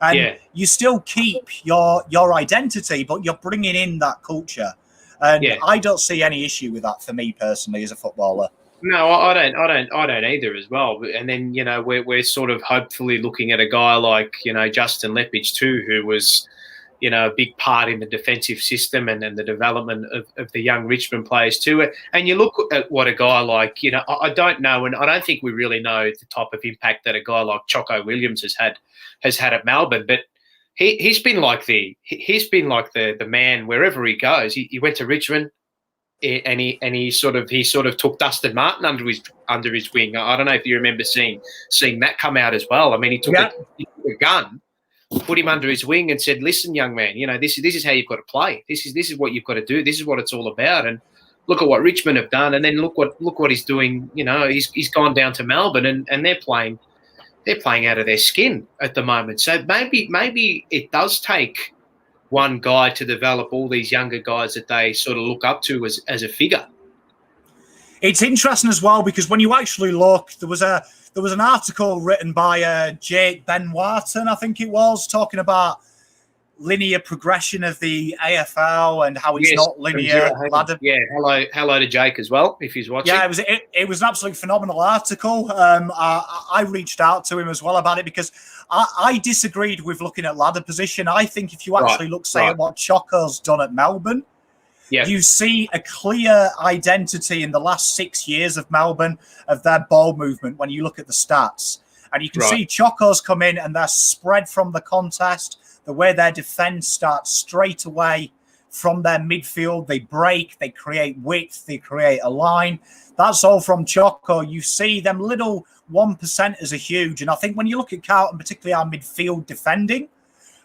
And you still keep your identity, but you're bringing in that culture. And I don't see any issue with that for me personally as a footballer. No, I don't either as well. And then, we're sort of hopefully looking at a guy like, Justin Lepage too, who was, a big part in the defensive system and the development of the young Richmond players too. And you look at what a guy like, I don't know, and I don't think we really know the type of impact that a guy like Choco Williams has had at Melbourne, but he's been like the man wherever he goes. He went to Richmond, and he sort of took Dustin Martin under his wing. I don't know if you remember seeing that come out as well. I mean, he took a gun, put him under his wing, and said, "Listen, young man, this is how you've got to play. This is what you've got to do. This is what it's all about." And look at what Richmond have done, and then look what he's doing. He's gone down to Melbourne, and they're playing out of their skin at the moment. So maybe it does take one guy to develop all these younger guys that they sort of look up to as a figure. It's interesting as well, because when you actually look, there was an article written by Jake Ben Wharton, I think it was, talking about linear progression of the AFL and how it's not linear. Hello to Jake as well, if he's watching. Yeah, it was an absolutely phenomenal article. I reached out to him as well about it, because I disagreed with looking at ladder position. I think if you actually look, at what Choco's done at Melbourne, you see a clear identity in the last 6 years of Melbourne of their ball movement when you look at the stats. And you can see Choco's come in and they're spread from the contest, the way their defence starts straight away from their midfield. They break, they create width, they create a line. That's all from Choco. You see them little 1%ers are huge. And I think when you look at Carlton, particularly our midfield defending,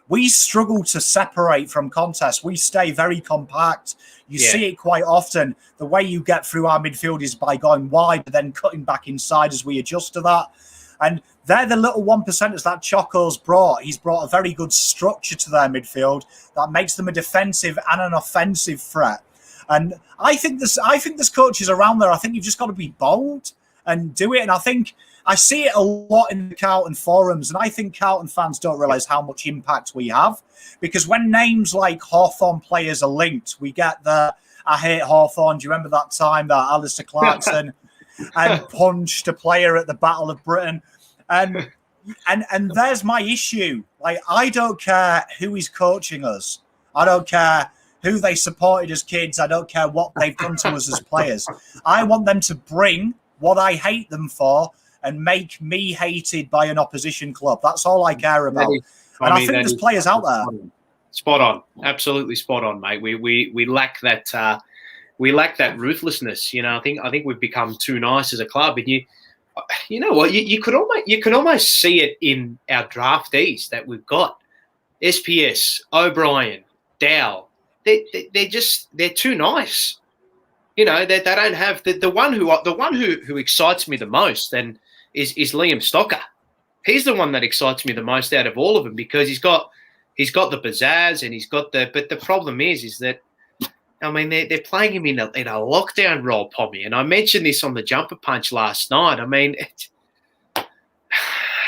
we struggle to separate from contests. We stay very compact. You see it quite often. The way you get through our midfield is by going wide, but then cutting back inside as we adjust to that. And they're the little 1%ers that Choco's brought. He's brought a very good structure to their midfield that makes them a defensive and an offensive threat. And I think there's coaches around there. I think you've just got to be bold and do it. And I think I see it a lot in the Carlton forums, and I think Carlton fans don't realise how much impact we have, because when names like Hawthorn players are linked, we get the "I hate Hawthorn." Do you remember that time that Alistair Clarkson and punched a player at the Battle of Britain? And there's my issue. Like, I don't care who is coaching us. I don't care who they supported as kids. I don't care what they've done to us as players. I want them to bring what I hate them for and make me hated by an opposition club. That's all I care about. I think there's players out there. Spot on. Absolutely spot on, mate. We lack that ruthlessness. I think we've become too nice as a club. And you know what? You could almost see it in our draftees that we've got. SPS, O'Brien, Dow. They're too nice. They don't have the one who excites me the most and is Liam Stocker. He's the one that excites me the most out of all of them, because he's got the pizzazz and he's got but the problem is that I mean, they're playing him in a lockdown role, Pommy. And I mentioned this on the Jumper Punch last night. I mean,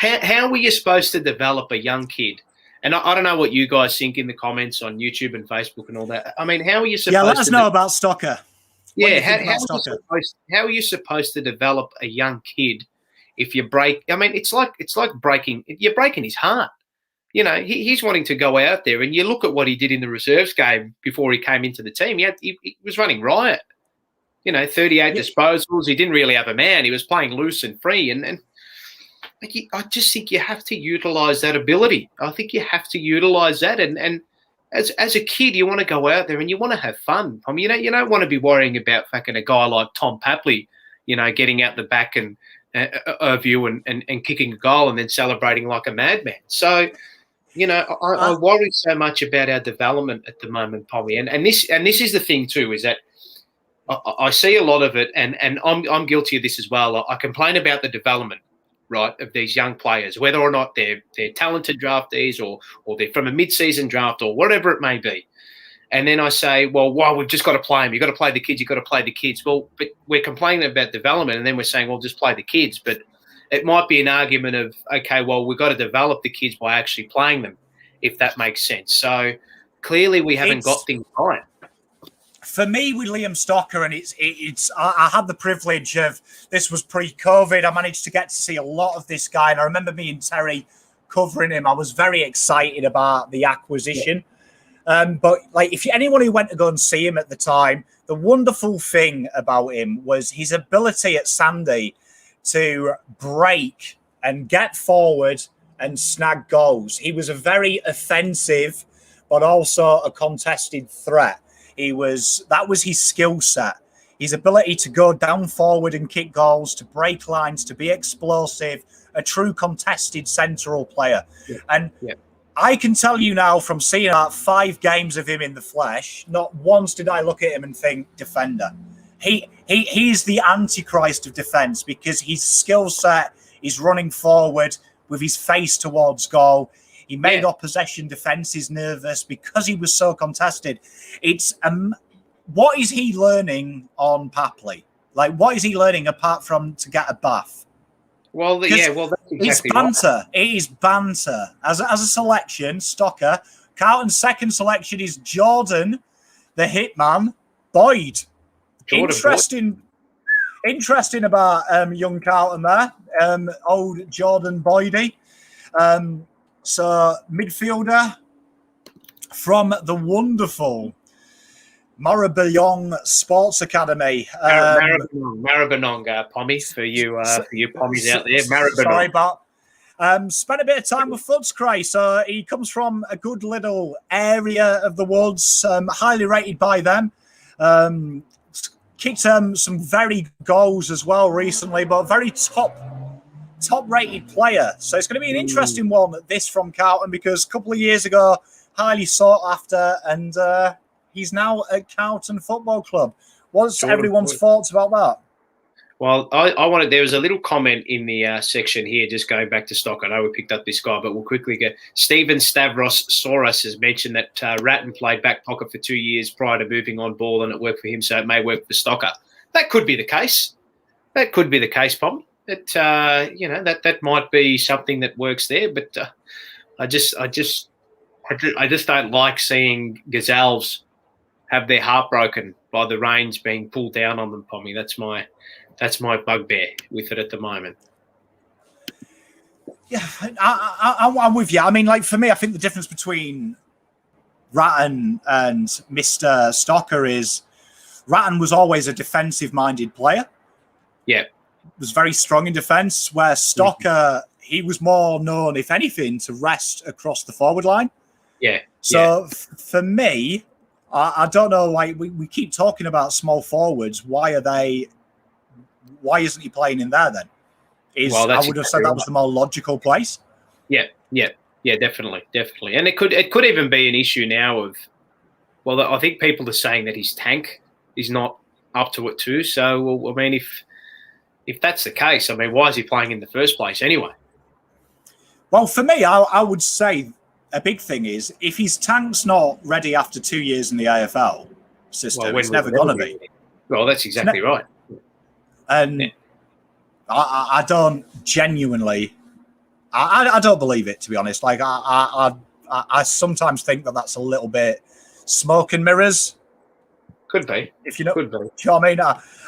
how were you supposed to develop a young kid? And I don't know what you guys think in the comments on YouTube and Facebook and all that. I mean, how are you supposed to... Yeah, let us know about Stocker. Yeah, how are you supposed to develop a young kid if you break... I mean, it's like you're breaking his heart. You know, he's wanting to go out there, and you look at what he did in the reserves game before he came into the team. He was running riot. You know, 38 disposals. He didn't really have a man. He was playing loose and free, and I just think you have to utilise that ability. I think you have to utilise that, and as a kid, you want to go out there and you want to have fun. I mean, you don't want to be worrying about fucking a guy like Tom Papley, you know, getting out the back and of you and kicking a goal and then celebrating like a madman. So, you know, I worry so much about our development at the moment, Pommy, and this is the thing too, is that I see a lot of it, and I'm guilty of this as well. I complain about the development, right, of these young players, whether or not they're talented draftees or they're from a mid-season draft or whatever it may be. And then I say, well, we've just got to play them. You've got to play the kids. You've got to play the kids. Well, but we're complaining about development, and then we're saying, well, just play the kids. But it might be an argument of, okay, well, we've got to develop the kids by actually playing them, if that makes sense. So clearly we haven't got things right. For me, with Liam Stocker, and it's I had the privilege of, this was pre-COVID, I managed to get to see a lot of this guy, and I remember me and Terry covering him. I was very excited about the acquisition. But like, if anyone who went to go and see him at the time, the wonderful thing about him was his ability at Sandy to break and get forward and snag goals. He was a very offensive, but also a contested threat. That was his skill set. His ability to go down forward and kick goals, to break lines, to be explosive, a true contested central player. Yeah. And I can tell you now, from seeing about 5 games of him in the flesh, not once did I look at him and think defender. He's the antichrist of defence, because his skill set is running forward with his face towards goal. He made our possession defences nervous because he was so contested. It's what is he learning on Papley? Like, what is he learning apart from to get a bath? Well, that's exactly it's banter. Right. It is banter. As a selection, Stocker. Carlton's second selection is Jordan, the hitman, Boyd. Interesting about young Carlton there. Old Jordan Boydie. So midfielder from the wonderful Maribyrnong Sports Academy. Maribyrnong, Pommy, for you Pommies out there. Maribyrnong. Sorry, but spent a bit of time with Footscray, so he comes from a good little area of the woods, highly rated by them. Kicked some very good goals as well recently, but very top-rated player. So it's going to be an interesting one, this from Carlton, because a couple of years ago, highly sought after, and he's now at Carlton Football Club. What's everyone's thoughts about that? Well, there was a little comment in the section here, just going back to Stock. I know we picked up this guy, but we'll quickly go. Stephen Stavros Soros has mentioned that Ratton played back pocket for 2 years prior to moving on ball, and it worked for him, so it may work for Stocker. That could be the case. That could be the case, Pommy. That might be something that works there, but I just don't like seeing gazelles have their heart broken by the reins being pulled down on them, Pommy. That's my bugbear with it at the moment. Yeah, I'm with you. I mean, like, for me, I think the difference between Ratton and Mr. Stocker is Ratton was always a defensive-minded player. Yeah. Was very strong in defence, where Stocker, he was more known, if anything, to rest across the forward line. Yeah. So for me, I don't know, like, we keep talking about small forwards. Why isn't he playing in there then? I would have said that was the more logical place. Yeah, definitely. And it could even be an issue now of, well, I think people are saying that his tank is not up to it too. So, well, I mean, if that's the case, I mean, why is he playing in the first place anyway? Well, for me, I would say a big thing is if his tank's not ready after 2 years in the AFL, system. Well, it's never going to be. Well, that's exactly right. And I don't genuinely, I don't believe it, to be honest. Like I sometimes think that that's a little bit smoke and mirrors. Could be. If you know, Could be. Do you know what I mean?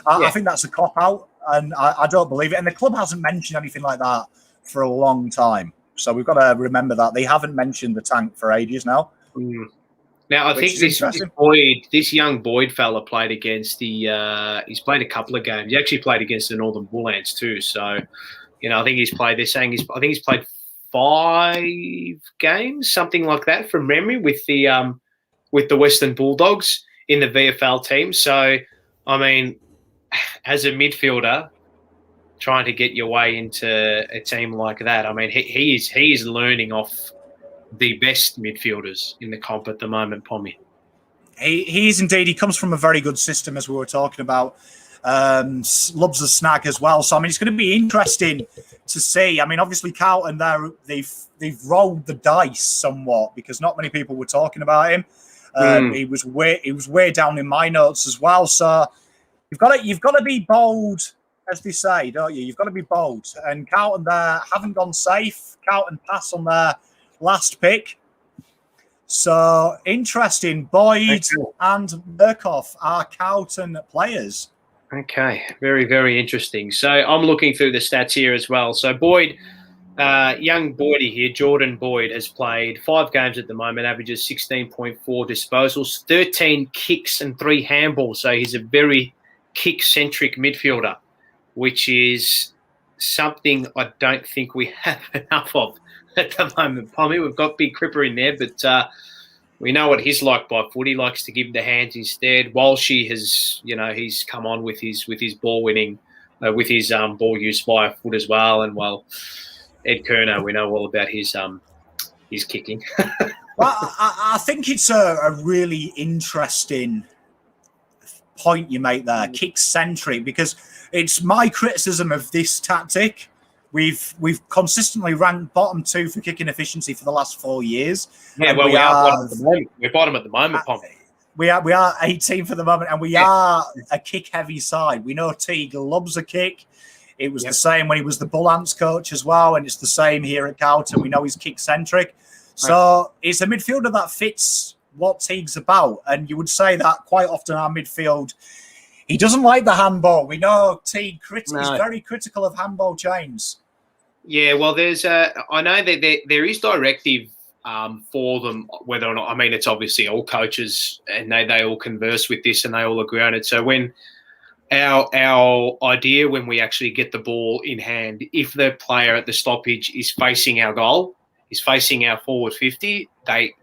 I think that's a cop out, and I don't believe it. And the club hasn't mentioned anything like that for a long time. So we've got to remember that they haven't mentioned the tank for ages now. Now I think this young Boyd fella played against he's played a couple of games. He actually played against the Northern Bull Ants too. So, I think he's played. They're saying he's played 5 games, something like that, from memory, with the Western Bulldogs in the VFL team. So, I mean, as a midfielder, trying to get your way into a team like that, I mean, he is learning off the best midfielders in the comp at the moment, Pommy. He is indeed. He comes from a very good system, as we were talking about. Loves the snag as well. So, I mean, it's going to be interesting to see. I mean, obviously, Carlton, they've rolled the dice somewhat because not many people were talking about him. He was way down in my notes as well. So, you've got to be bold, as they say, don't you? You've got to be bold. And Carlton there haven't gone safe. Carlton pass on their last pick. So interesting. Boyd and Murkoff are Carlton players. Okay, very, very interesting. So I'm looking through the stats here as well. So Boyd, young Boydie here, Jordan Boyd, has played 5 games at the moment, averages 16.4 disposals, 13 kicks and 3 handballs. So he's a very kick-centric midfielder, which is something I don't think we have enough of at the moment, Pommy. We've got Big Cripper in there, but we know what he's like by foot. He likes to give the hands instead. Walshy has, he's come on with his ball winning, with his ball use via foot as well. And Ed Kerner, we know all about his kicking. Well, I think it's a really interesting point you make there, kick-centric, because it's my criticism of this tactic. We've consistently ranked bottom 2 for kicking efficiency for the last 4 years. Yeah, well, we are bottom at the moment. We're bottom at the moment, Pommy. We are 18th at the moment, and we are a kick-heavy side. We know Teague loves a kick. It was the same when he was the Bull Ants coach as well, and it's the same here at Carlton. We know he's kick-centric. So it's a midfielder that fits what Teague's about, and you would say that quite often our midfield, he doesn't like the handball. We know Teague is very critical of handball chains. Yeah, well, I know that there is directive for them, whether or not, I mean, it's obviously all coaches and they all converse with this and they all agree on it. So when our idea, when we actually get the ball in hand, if the player at the stoppage is facing our goal, is facing our forward 50,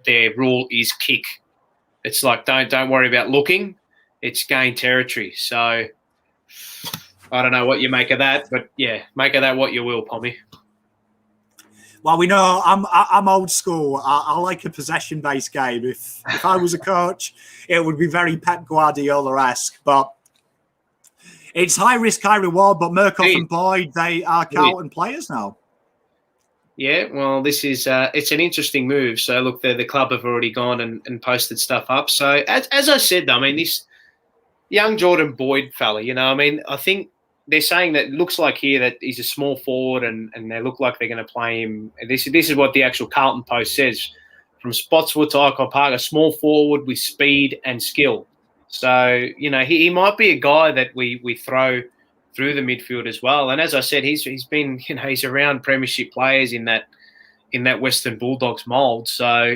their rule is kick. It's like, don't worry about looking. It's gain territory. So I don't know what you make of that, but yeah, make of that what you will, Pommy. Well, we know I'm old school. I like a possession-based game. If I was a coach, it would be very Pep Guardiola-esque. But it's high risk, high reward. But Murkoff and Boyd, they are Carlton players now. Yeah, well, this is it's an interesting move. So look, the club have already gone and posted stuff up. So as I said, I mean, this young Jordan Boyd fella, I think they're saying that it looks like here that he's a small forward and they look like they're going to play him. This is what the actual Carlton post says. From Spotswood to Icon Park, a small forward with speed and skill. So, he might be a guy that we throw through the midfield as well. And as I said, he's been, he's around premiership players in that Western Bulldogs mould. So,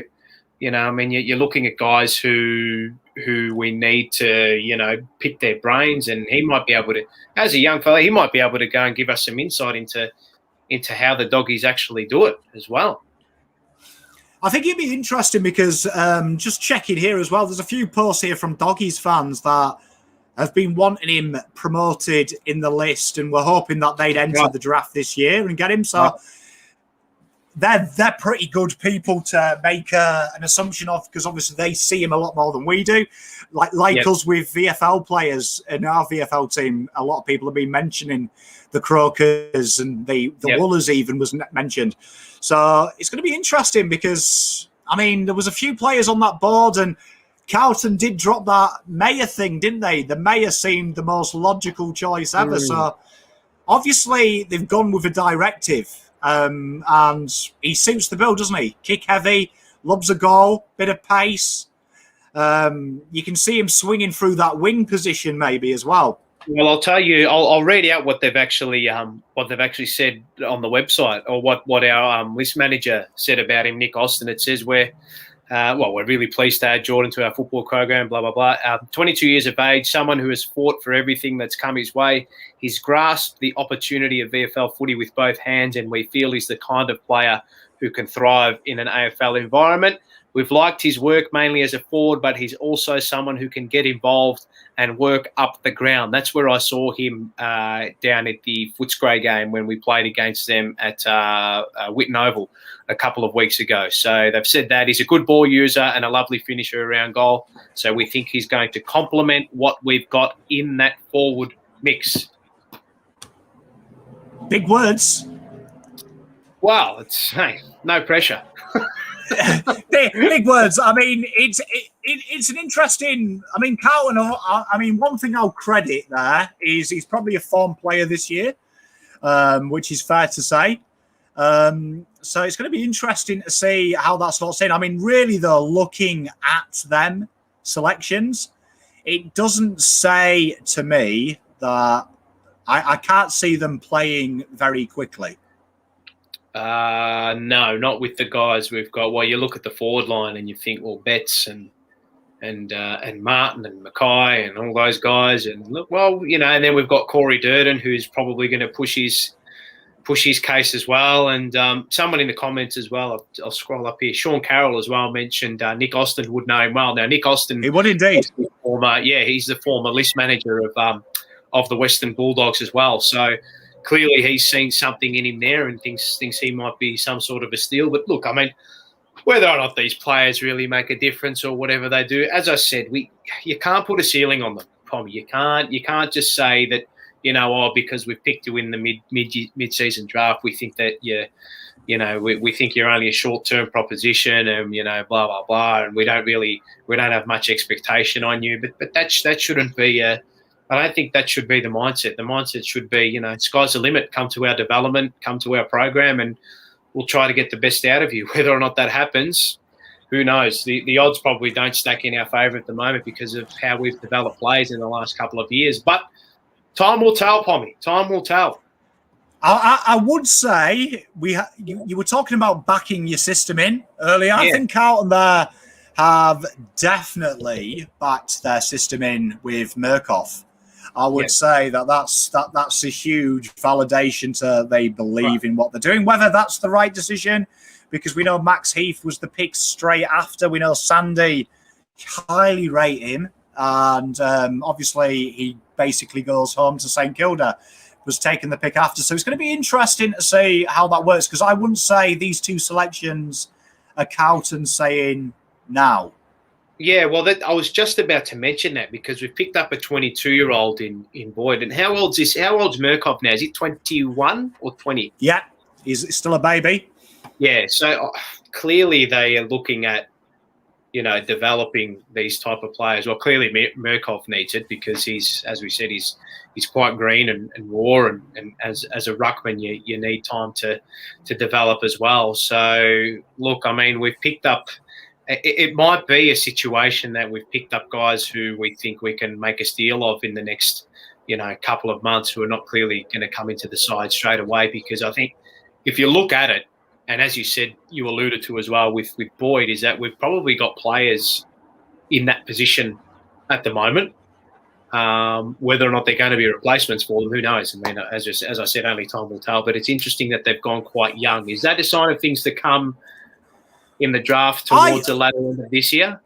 you're looking at guys who we need to, pick their brains, and he might be able to, as a young fella, he might be able to go and give us some insight into how the doggies actually do it as well. I think it'd be interesting because just checking here as well, there's a few posts here from doggies fans that have been wanting him promoted in the list, and we're hoping that they'd enter the draft this year and get him. So they're pretty good people to make an assumption of, because obviously they see him a lot more than we do. Like us with VFL players in our VFL team, a lot of people have been mentioning the Croakers and the Woolers even was mentioned. So it's going to be interesting because, I mean, there was a few players on that board, and Carlton did drop that Mayer thing, didn't they? The Mayer seemed the most logical choice ever. So obviously they've gone with a directive, and he suits the bill, doesn't he? Kick heavy, loves a goal, bit of pace. You can see him swinging through that wing position maybe as well. Well, I'll tell you. I'll read out what they've actually said on the website, or what our list manager said about him, Nick Austin. It says we're really pleased to add Jordan to our football program. Blah blah blah. 22 years of age, someone who has fought for everything that's come his way. He's grasped the opportunity of VFL footy with both hands, and we feel he's the kind of player who can thrive in an AFL environment. We've liked his work mainly as a forward, but he's also someone who can get involved and work up the ground. That's where I saw him down at the Footscray game when we played against them at Whitten Oval a couple of weeks ago. So they've said that he's a good ball user and a lovely finisher around goal. So we think he's going to complement what we've got in that forward mix. Big words. Well, no pressure. Big words. I mean, it's an interesting. I mean, Carlton. I mean, one thing I'll credit there is he's probably a form player this year, which is fair to say. So it's going to be interesting to see how that slots in. I mean, really, though, looking at them selections, it doesn't say to me that I can't see them playing very quickly. No, not with the guys we've got. Well, you look at the forward line and you think, well, Betts and Martin and Mackay and all those guys, and look, well, and then we've got Corey Durden, who's probably going to push his case as well. And someone in the comments as well, I'll scroll up here. Sean Carroll as well mentioned Nick Austin would know him well. Now, Nick Austin, he would indeed. He's the former list manager of the Western Bulldogs as well. So clearly he's seen something in him there and thinks he might be some sort of a steal. But look, I mean, whether or not these players really make a difference or whatever they do, as I said, you can't put a ceiling on them, Pommy. You can't just say that, because we've picked you in the mid-season draft, we think that we think you're only a short-term proposition, and blah blah blah, and we don't have much expectation on you. But that shouldn't be I don't think that should be the mindset. The mindset should be, sky's the limit. Come to our development, come to our program, and we'll try to get the best out of you. Whether or not that happens, who knows? The odds probably don't stack in our favour at the moment because of how we've developed players in the last couple of years. But time will tell, Pommy. Time will tell. I would say you were talking about backing your system in earlier. Yeah. I think Carlton there have definitely backed their system in with Murkoff. I would say that's a huge validation to they believe in what they're doing. Whether that's the right decision, because we know Max Heath was the pick straight after. We know Sandy highly rate him, and obviously he basically goes home to St Kilda, was taking the pick after. So it's going to be interesting to see how that works, because I wouldn't say these two selections are Carlton saying now. Yeah, well, I was just about to mention that, because we've picked up a 22-year-old in Boyd. And how old's Murkoff now? Is he 21 or 20? Yeah, he's still a baby. Yeah, so clearly they are looking at, developing these type of players. Well, clearly Murkoff needs it, because he's, as we said, he's quite green and raw, and as a ruckman, you need time to develop as well. So, look, I mean, we've picked up. It might be a situation that we've picked up guys who we think we can make a steal of in the next, couple of months, who are not clearly going to come into the side straight away. Because I think if you look at it, and as you said, you alluded to as well with Boyd, is that we've probably got players in that position at the moment. Whether or not they're going to be replacements for them, who knows? I mean, as I said, only time will tell. But it's interesting that they've gone quite young. Is that a sign of things to come in the draft towards the latter end of this year?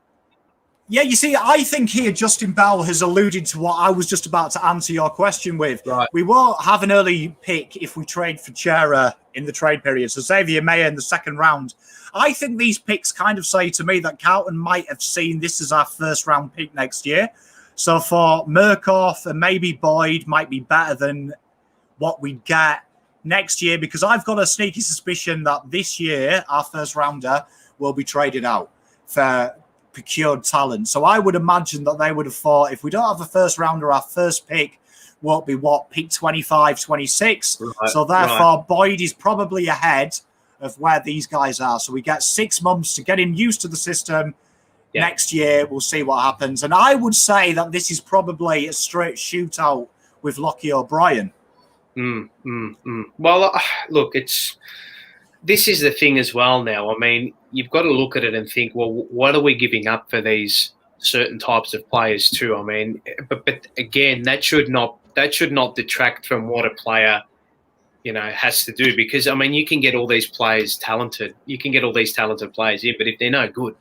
Yeah, you see, I think here Justin Bell has alluded to what I was just about to answer your question with. Right. We won't have an early pick if we trade for Chera in the trade period. So Xavier Mayer in the second round. I think these picks kind of say to me that Carlton might have seen this as our first round pick next year. So for Murkoff and maybe Boyd might be better than what we get next year, because I've got a sneaky suspicion that this year our first rounder will be traded out for procured talent. So I would imagine that they would have thought, if we don't have a first rounder, our first pick won't be pick 25, 26. Right, so therefore, Boyd is probably ahead of where these guys are. So we get 6 months to get him used to the system. Yeah. Next year, we'll see what happens. And I would say that this is probably a straight shootout with Lockie O'Brien. Well, look, this is the thing as well now. I mean, you've got to look at it and think, well, what are we giving up for these certain types of players too? I mean, but again, that should not detract from what a player, has to do. Because, I mean, you can get all these players talented. You can get all these talented players in, but if they're no good,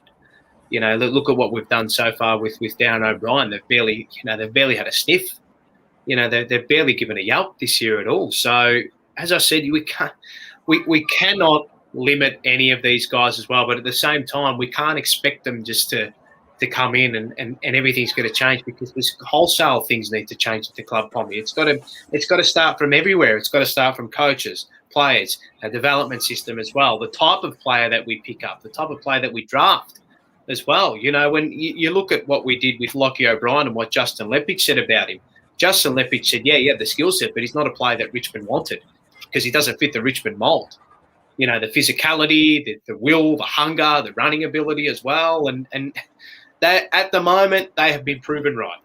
look at what we've done so far with Darren O'Brien. They've barely had a sniff. They've barely given a yelp this year at all. So, as I said, we cannot limit any of these guys as well. But at the same time, we can't expect them just to come in and everything's going to change, because there's wholesale things need to change at the club, Pommy. It's got to start from everywhere. It's got to start from coaches, players, a development system as well, the type of player that we pick up, the type of player that we draft as well. When you look at what we did with Lockie O'Brien and what Justin Leppich said about him, Justin Leppich said, yeah, he had the skill set, but he's not a player that Richmond wanted because he doesn't fit the Richmond mould. The physicality, the will, the hunger, the running ability as well. And that at the moment, they have been proven right.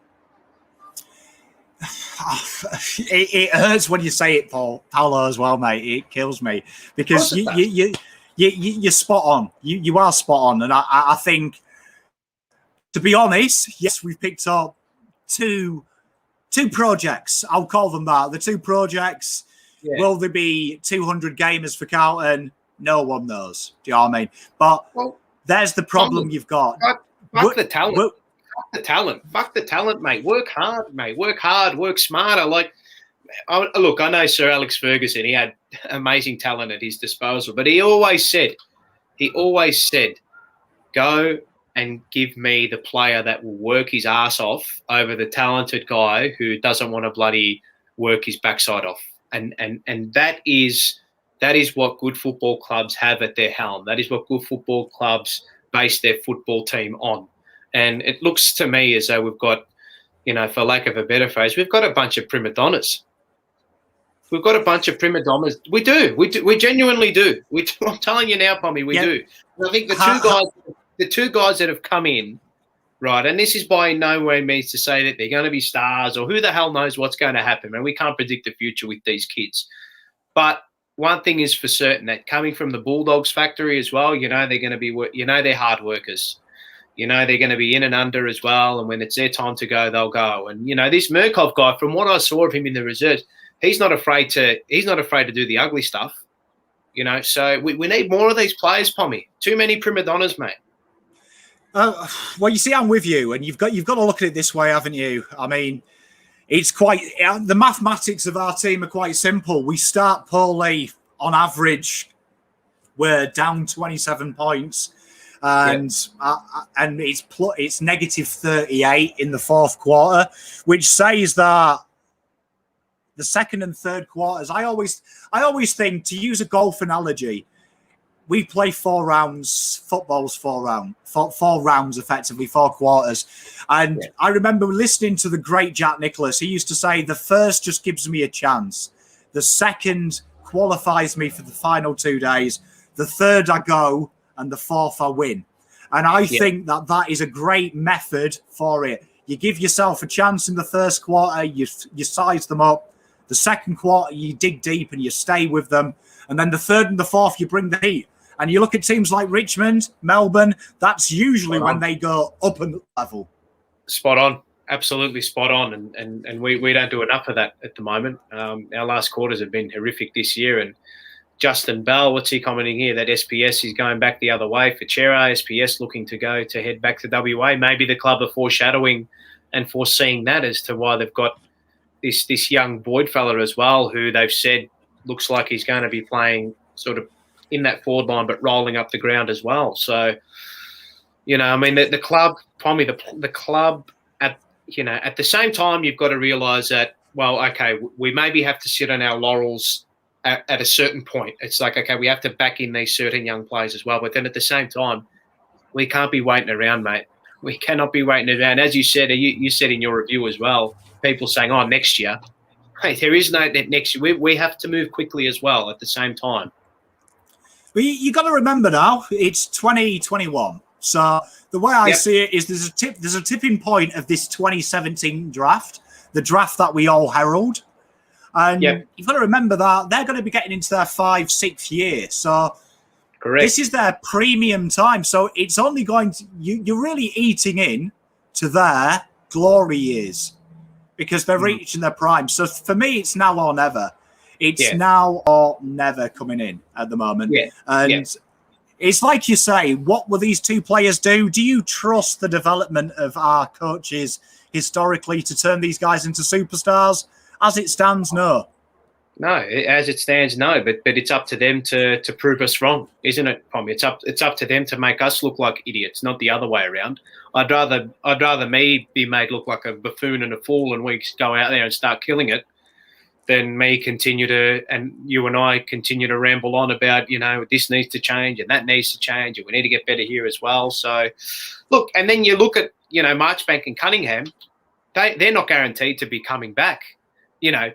It hurts when you say it, Paolo, as well, mate. It kills me because you're spot on. You are spot on. And I think, to be honest, yes, we've picked up two projects. I'll call them that. The two projects. Yeah. Will there be 200 gamers for Carlton? No one knows. Do you know what I mean? But there's the problem you've got. Fuck the talent. Fuck the talent, mate. Work hard, mate. Work hard. Work smarter. Look, I know Sir Alex Ferguson. He had amazing talent at his disposal, but he always said, go and give me the player that will work his ass off over the talented guy who doesn't want to bloody work his backside off. And that is what good football clubs have at their helm. That is what good football clubs base their football team on. And it looks to me as though we've got, for lack of a better phrase, we've got a bunch of prima donnas. We've got a bunch of prima donnas. We do. We genuinely do. I'm telling you now, Pommy, we do. And I think the two guys that have come in, right, and this is by no way means to say that they're going to be stars or who the hell knows what's going to happen. And we can't predict the future with these kids. But one thing is for certain, that coming from the Bulldogs factory as well, they're going to be, they're hard workers. They're going to be in and under as well. And when it's their time to go, they'll go. And, this Murkov guy, from what I saw of him in the reserves, he's not afraid to do the ugly stuff. So we need more of these players, Pommy. Too many prima donnas, mate. Well, you see, I'm with you, and you've got to look at it this way, haven't you? I mean, it's quite the mathematics of our team are quite simple. We start poorly on average. We're down 27 points, and it's negative 38 in the fourth quarter, which says that the second and third quarters. I always think, to use a golf analogy, we play 4 rounds. Football's 4 rounds, effectively 4 quarters. And I remember listening to the great Jack Nicklaus. He used to say, the first just gives me a chance. The second qualifies me for the final 2 days. The third I go, and the fourth I win. And I think that is a great method for it. You give yourself a chance in the first quarter. You size them up. The second quarter, you dig deep and you stay with them. And then the third and the fourth, you bring the heat. And you look at teams like Richmond, Melbourne, that's usually when they go up a level. Spot on. Absolutely spot on. And we don't do enough of that at the moment. Our last quarters have been horrific this year. And Justin Bell, what's he commenting here? That SPS is going back the other way for Chera. SPS looking to head back to WA. Maybe the club are foreshadowing and foreseeing that as to why they've got this young Boyd fella as well, who they've said looks like he's going to be playing sort of in that forward line, but rolling up the ground as well. So, the club, Pommy, the club at the same time, you've got to realise that, well, okay, we maybe have to sit on our laurels at a certain point. It's like, okay, we have to back in these certain young players as well. But then at the same time, we can't be waiting around, mate. We cannot be waiting around. As you said, you said in your review as well, people saying, oh, next year. Hey, there is no next year. We have to move quickly as well at the same time. But you got to remember now, it's 2021. So the way I see it is there's a tipping point of this 2017 draft, the draft that we all herald. And you've got to remember that they're going to be getting into their 5th, 6th year. So this is their premium time. So it's only going to, you're really eating in to their glory years because they're reaching their prime. So for me, it's now or never. It's now or never coming in at the moment. It's like you say, what will these two players do? Do you trust the development of our coaches historically to turn these guys into superstars? As it stands, no. No, as it stands, no. But it's up to them to prove us wrong, isn't it, Pommy? It's up to them to make us look like idiots, not the other way around. I'd rather me be made look like a buffoon and a fool, and we go out there and start killing it, than me continue to, and you and I continue to ramble on about, this needs to change and that needs to change and we need to get better here as well. So, look, and then you look at, Marchbank and Cunningham, they're not guaranteed to be coming back.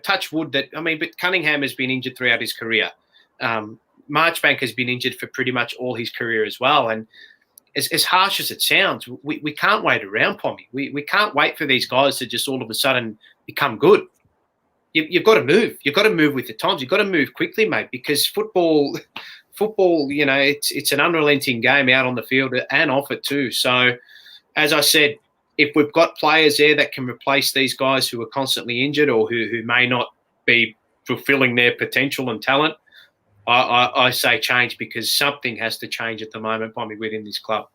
Touch wood but Cunningham has been injured throughout his career. Marchbank has been injured for pretty much all his career as well. And as harsh as it sounds, we can't wait around, Pommy. We can't wait for these guys to just all of a sudden become good. You've got to move. You've got to move with the times. You've got to move quickly, mate, because football, it's an unrelenting game out on the field and off it too. So, as I said, if we've got players there that can replace these guys who are constantly injured or who may not be fulfilling their potential and talent, I say change, because something has to change at the moment, Pommy, within this club.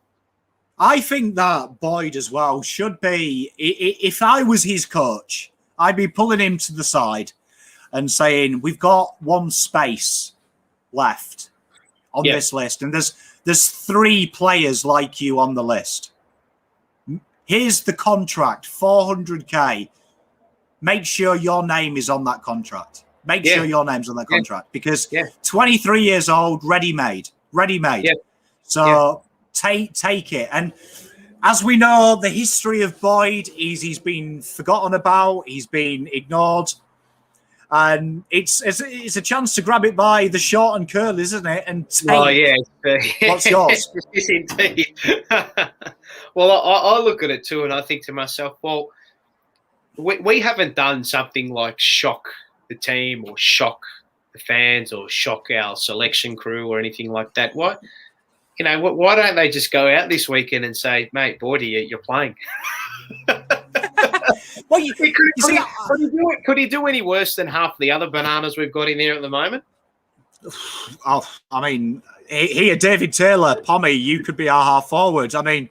I think that Boyd as well should be, if I was his coach, I'd be pulling him to the side and saying, we've got one space left on this list. And there's 3 players like you on the list. Here's the contract, $400K. Make sure your name is on that contract. Make sure your name's on that contract because 23 years old, ready-made. So take it. And as we know, the history of Boyd is he's been forgotten about, he's been ignored, and it's a chance to grab it by the short and curl, isn't it? And take what's yours. Yes, indeed. Well, I look at it too, and I think to myself, well, we haven't done something like shock the team or shock the fans or shock our selection crew or anything like that. What? Why don't they just go out this weekend and say, mate, Boyd, you're playing? Well, could he do any worse than half the other bananas we've got in there at the moment? Oh, I mean, here, David Taylor, Pommy, you could be our half forward. I mean,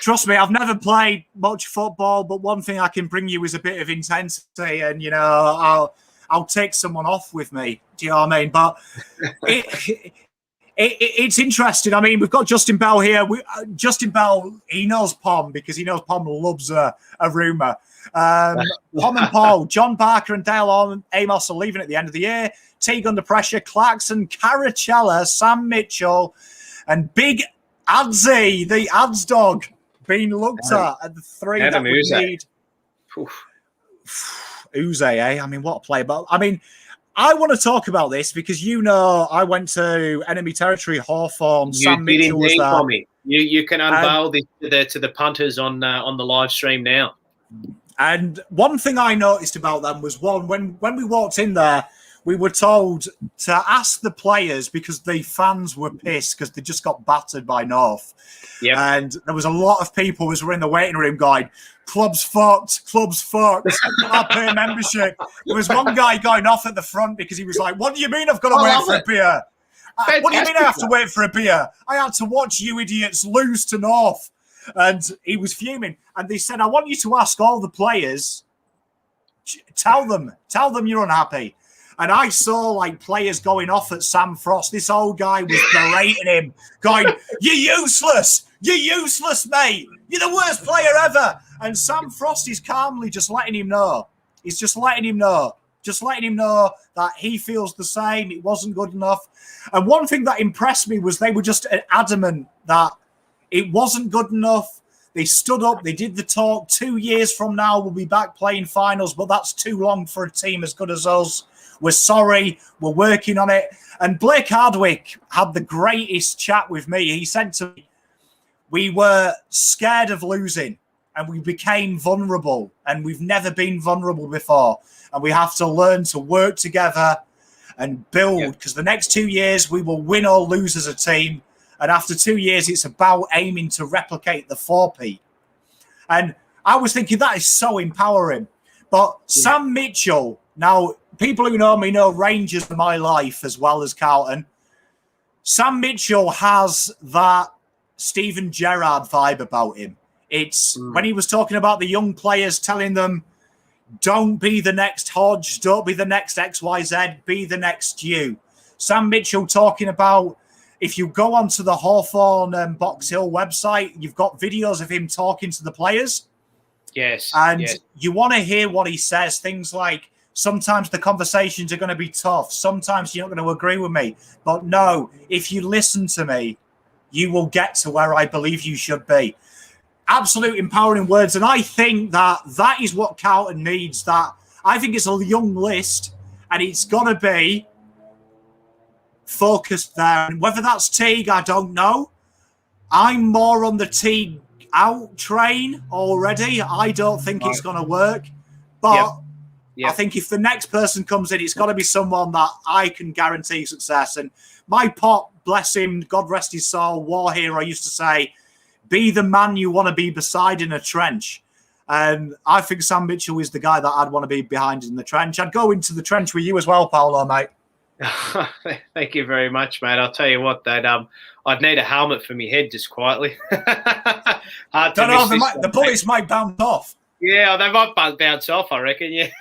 trust me, I've never played much football, but one thing I can bring you is a bit of intensity, and I'll take someone off with me. Do you know what I mean? But it's interesting. I mean, we've got Justin Bell here. Justin Bell, he knows Pom because he knows Pom loves a rumour. Pom and Paul, John Parker and Dale Amos are leaving at the end of the year. Teague under pressure, Clarkson, Caracella, Sam Mitchell, and Big Adzi, the Ads dog, being looked at the 3 that we need. Uze, eh? I mean, what a player. But, I mean, I want to talk about this because I went to enemy territory, Hawthorn. Sam Mitchell was there. Pommy. You can unveil this to the punters on the live stream now. And one thing I noticed about them was when we walked in there, we were told to ask the players because the fans were pissed because they just got battered by North. Yep. And there was a lot of people who were in the waiting room going, club's fucked, I pay membership. There was one guy going off at the front because he was like, what do you mean I've got to wait for a beer? What do you mean I have to wait for a beer? I had to watch you idiots lose to North. And he was fuming. And they said, I want you to ask all the players, tell them you're unhappy. And I saw like players going off at Sam Frost. This old guy was berating him, going, you're useless, mate. You're the worst player ever. And Sam Frost is calmly just letting him know. He's just letting him know that he feels the same. It wasn't good enough. And one thing that impressed me was they were just adamant that It wasn't good enough. They stood up. They did the talk. 2 years from now, we'll be back playing finals, but that's too long for a team as good as us. We're sorry. We're working on it. And Blake Hardwick had the greatest chat with me. He said to me, we were scared of losing and we became vulnerable, and we've never been vulnerable before. And we have to learn to work together and build, because the next 2 years we will win or lose as a team. And after 2 years, it's about aiming to replicate the 4P. And I was thinking that is so empowering. But Sam Mitchell, now, people who know me know Rangers are my life as well as Carlton. Sam Mitchell has that Steven Gerrard vibe about him. It's when he was talking about the young players, telling them, don't be the next Hodge, don't be the next XYZ, be the next you. Sam Mitchell talking about, if you go onto the Hawthorn Box Hill website, you've got videos of him talking to the players. Yes. And you want to hear what he says. Things like, sometimes the conversations are going to be tough. Sometimes you're not going to agree with me. But no, if you listen to me, you will get to where I believe you should be. Absolute empowering words. And I think that is what Carlton needs. That I think it's a young list, and it's got to be focused there. And whether that's Teague, I don't know. I'm more on the Teague out train already. I don't think it's going to work. But I think if the next person comes in, it's got to be someone that I can guarantee success. And my pop, bless him, God rest his soul, war hero, used to say, be the man you want to be beside in a trench. And I think Sam Mitchell is the guy that I'd want to be behind in the trench. I'd go into the trench with you as well, Paolo, mate. Thank you very much, mate. I'll tell you what, that I'd need a helmet for me head, just quietly. Don't know, the bullets might bounce off. Yeah, they might bounce off, I reckon, yeah.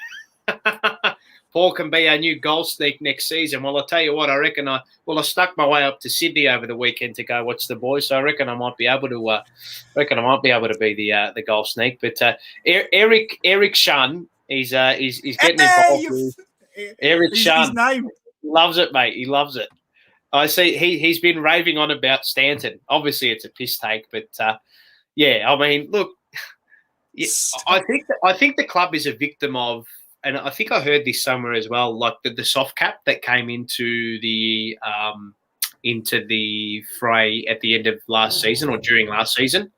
Paul can be our new goal sneak next season. Well, I'll tell you what, I reckon I stuck my way up to Sydney over the weekend to go watch the boys, so I reckon I might be able to be the goal sneak. But Eric Shun, he's getting involved. Eric Shun. His name. Loves it, mate. He loves it. I see he's been raving on about Stanton. Obviously, it's a piss take, but yeah, I mean, look, I think the club is a victim of, and I think I heard this somewhere as well, like the soft cap that came into the fray at the end of last season or during last season.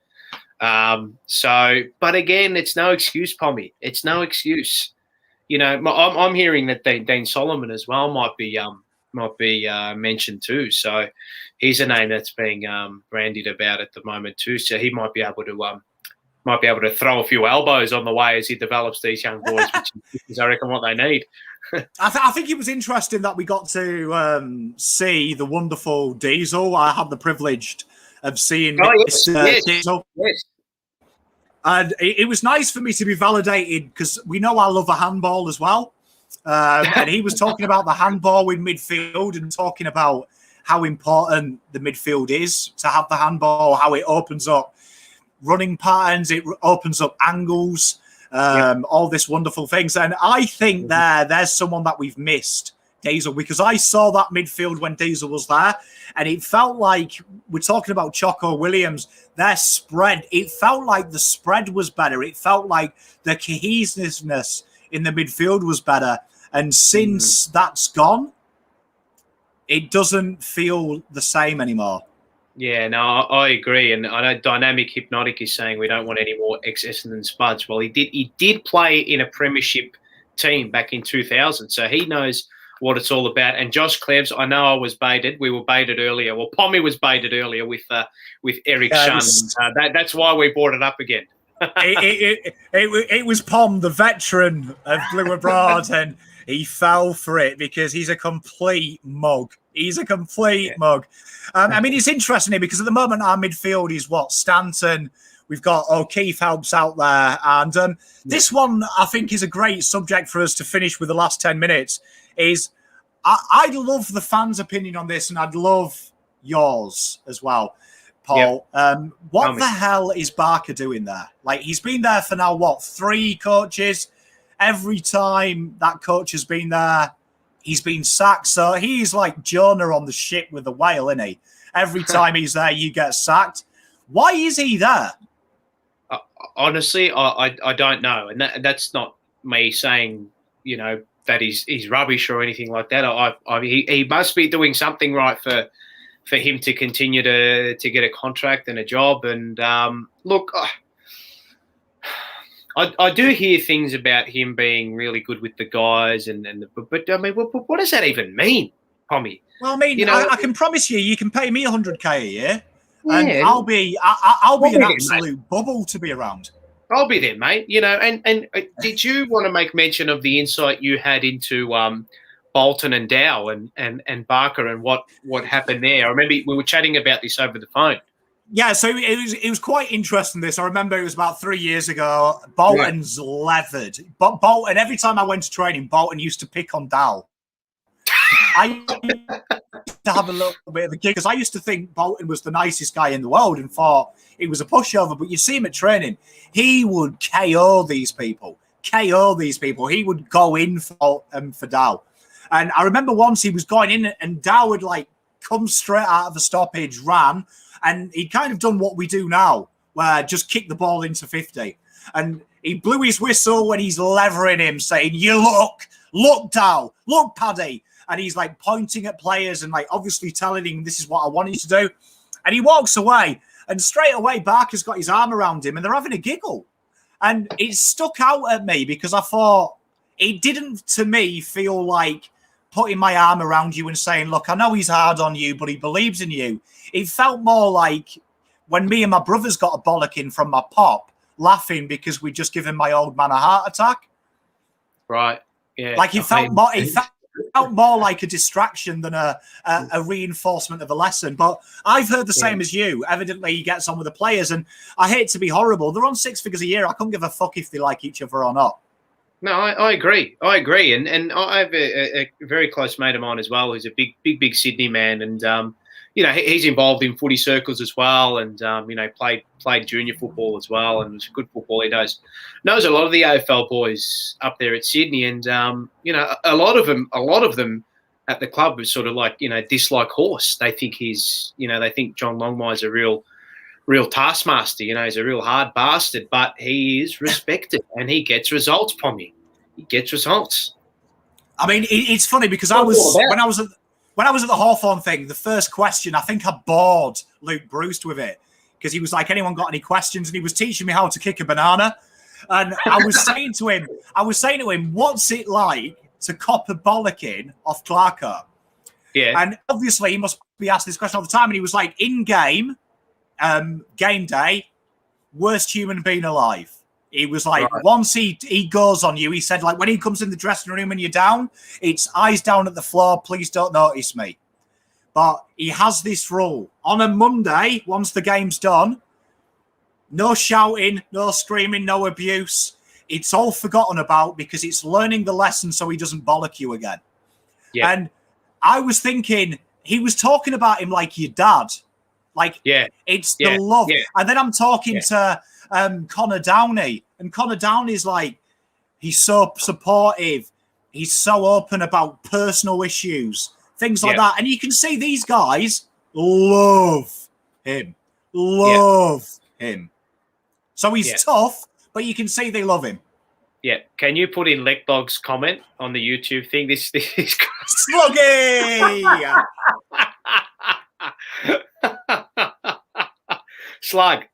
But again, it's no excuse, Pommy. It's no excuse. You know, I'm hearing that Dean Solomon as well might be mentioned too. So he's a name that's being brandied about at the moment too. So he might be able to throw a few elbows on the way as he develops these young boys, which is, I reckon, what they need. I think it was interesting that we got to see the wonderful Diesel. I had the privilege of seeing Diesel. Yes. And it was nice for me to be validated, because we know I love a handball as well. And he was talking about the handball in midfield and talking about how important the midfield is to have the handball, how it opens up running patterns, it opens up angles, all this wonderful things. And I think there's someone that we've missed, Diesel, because I saw that midfield when Diesel was there, and it felt like, we're talking about Choco Williams, their spread, it felt like the spread was better. It felt like the cohesiveness in the midfield was better. And since that's gone, it doesn't feel the same anymore. Yeah, no, I agree. And I know Dynamic Hypnotic is saying we don't want any more ex-Essendon Spuds. Well, he did play in a premiership team back in 2000, so he knows what it's all about. And Josh Clevs, I know I was baited. We were baited earlier. Well, Pommy was baited earlier with Eric Shun. That's why we brought it up again. it was Pom, the veteran of Blue Abroad, and he fell for it because he's a complete mug. He's a complete mug. I mean, it's interesting here because at the moment our midfield is Stanton. We've got O'Keefe helps out there. And this one, I think, is a great subject for us to finish with the last 10 minutes. I'd love the fans' opinion on this, and I'd love yours as well, Paul. Yep. What the hell is Barker doing there? Like, he's been there for now, 3 coaches? Every time that coach has been there, he's been sacked. So he's like Jonah on the ship with the whale, isn't he? Every time he's there, you get sacked. Why is he there? Honestly, I don't know, and that's not me saying that he's rubbish or anything like that. He must be doing something right for him to continue to get a contract and a job. And look, I do hear things about him being really good with the guys, but I mean, what does that even mean, Pommy? Well, I mean, I can promise you can pay me $100K a year, and Yeah. I'll be an absolute bubble to be around. I'll be there, mate. And did you want to make mention of the insight you had into Bolton and Dow and Barker and what happened there? I remember we were chatting about this over the phone. Yeah, so it was quite interesting. This I remember it was about 3 years ago. Bolton's leathered, but Bolton every time I went to training, Bolton used to pick on Dow. I used to have a little bit of a gig because I used to think Bolton was the nicest guy in the world and thought it was a pushover. But you see him at training, he would KO these people. He would go in for Dow. And I remember once he was going in and Dow would like come straight out of the stoppage, ran, and he'd kind of done what we do now, where just kick the ball into 50. And he blew his whistle when he's levering him, saying, "You look, Dow, look, Paddy." And he's like pointing at players and like obviously telling him this is what I want you to do. And he walks away, and straight away Barker's got his arm around him and they're having a giggle. And it stuck out at me because I thought it didn't to me feel like putting my arm around you and saying, "Look, I know he's hard on you, but he believes in you." It felt more like when me and my brothers got a bollocking from my pop, laughing because we'd just given my old man a heart attack. Right. Yeah. Like it felt more like a distraction than a reinforcement of a lesson. But I've heard the same as you. Evidently, he gets on with the players, and I hate to be horrible. They're on 6 figures a year. I couldn't give a fuck if they like each other or not. No, I agree. And I have a very close mate of mine as well, who's a big Sydney man, and he's involved in footy circles as well, and played junior football as well, and was a good footballer. He knows a lot of the AFL boys up there at Sydney, and a lot of them at the club is sort of like dislike Horse. They think they think John Longmire's a real taskmaster. He's a real hard bastard, but he is respected and he gets results, Pommy. He gets results. I mean, it's funny because when I was at the Hawthorn thing, the first question, I think I bored Luke Bruce with it because he was like, "Anyone got any questions?" And he was teaching me how to kick a banana. And I was saying to him, "What's it like to cop a bollocking off Clarko?" Yeah. And obviously he must be asked this question all the time. And he was like, "In game day, worst human being alive." He was like, right. Once he goes on you, he said, like, when he comes in the dressing room and you're down, it's eyes down at the floor. Please don't notice me. But he has this rule. On a Monday, once the game's done, no shouting, no screaming, no abuse. It's all forgotten about because it's learning the lesson so he doesn't bollock you again. Yeah. And I was thinking, he was talking about him like your dad. Like, it's the love. Yeah. And then I'm talking to Connor Downey. And Connor Downey's like, he's so supportive. He's so open about personal issues, things like that. And you can see these guys love him. So he's tough, but you can see they love him. Yeah. Can you put in Leckdog's comment on the YouTube thing? This Sluggy! Slug.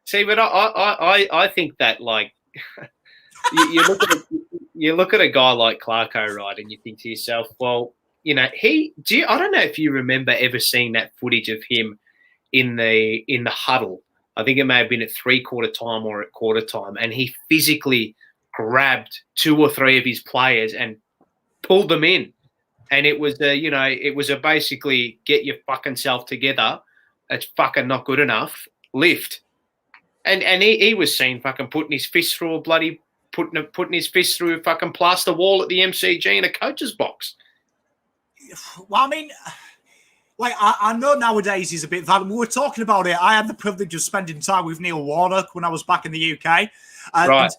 See, but I think that like you look at a guy like Clarko, right, and you think to yourself, well, I don't know if you remember ever seeing that footage of him in the huddle. I think it may have been at 3/4 time or at quarter time, and he physically grabbed 2 or 3 of his players and pulled them in. And it was basically get your fucking self together. It's fucking not good enough. Lift. And he was seen fucking putting his fist through a fucking plaster wall at the MCG in a coach's box. Well, I mean, like I know nowadays he's a bit violent. We were talking about it. I had the privilege of spending time with Neil Warnock when I was back in the UK. And right.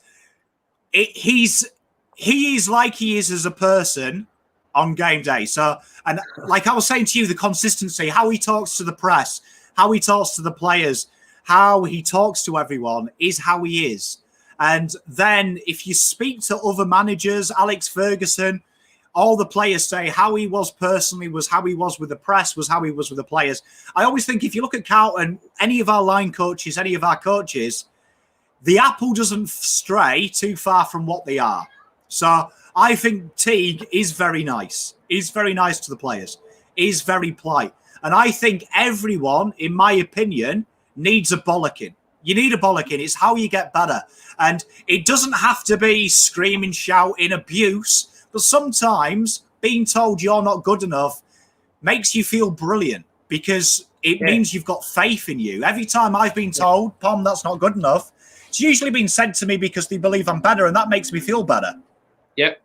He is like he is as a person on game day. So, and like I was saying to you, the consistency, how he talks to the press, how he talks to the players, how he talks to everyone is how he is. And then if you speak to other managers, Alex Ferguson, all the players say how he was personally was how he was with the press, was how he was with the players. I always think if you look at Carlton, any of our line coaches, any of our coaches, the apple doesn't stray too far from what they are. So I think Teague is very nice. He's very nice to the players. He's very polite. And I think everyone, in my opinion, needs a bollocking. You need a bollocking. It's how you get better. And it doesn't have to be screaming, shouting, abuse. But sometimes being told you're not good enough makes you feel brilliant because it means you've got faith in you. Every time I've been told, Pom, that's not good enough, it's usually been said to me because they believe I'm better, and that makes me feel better. Yep.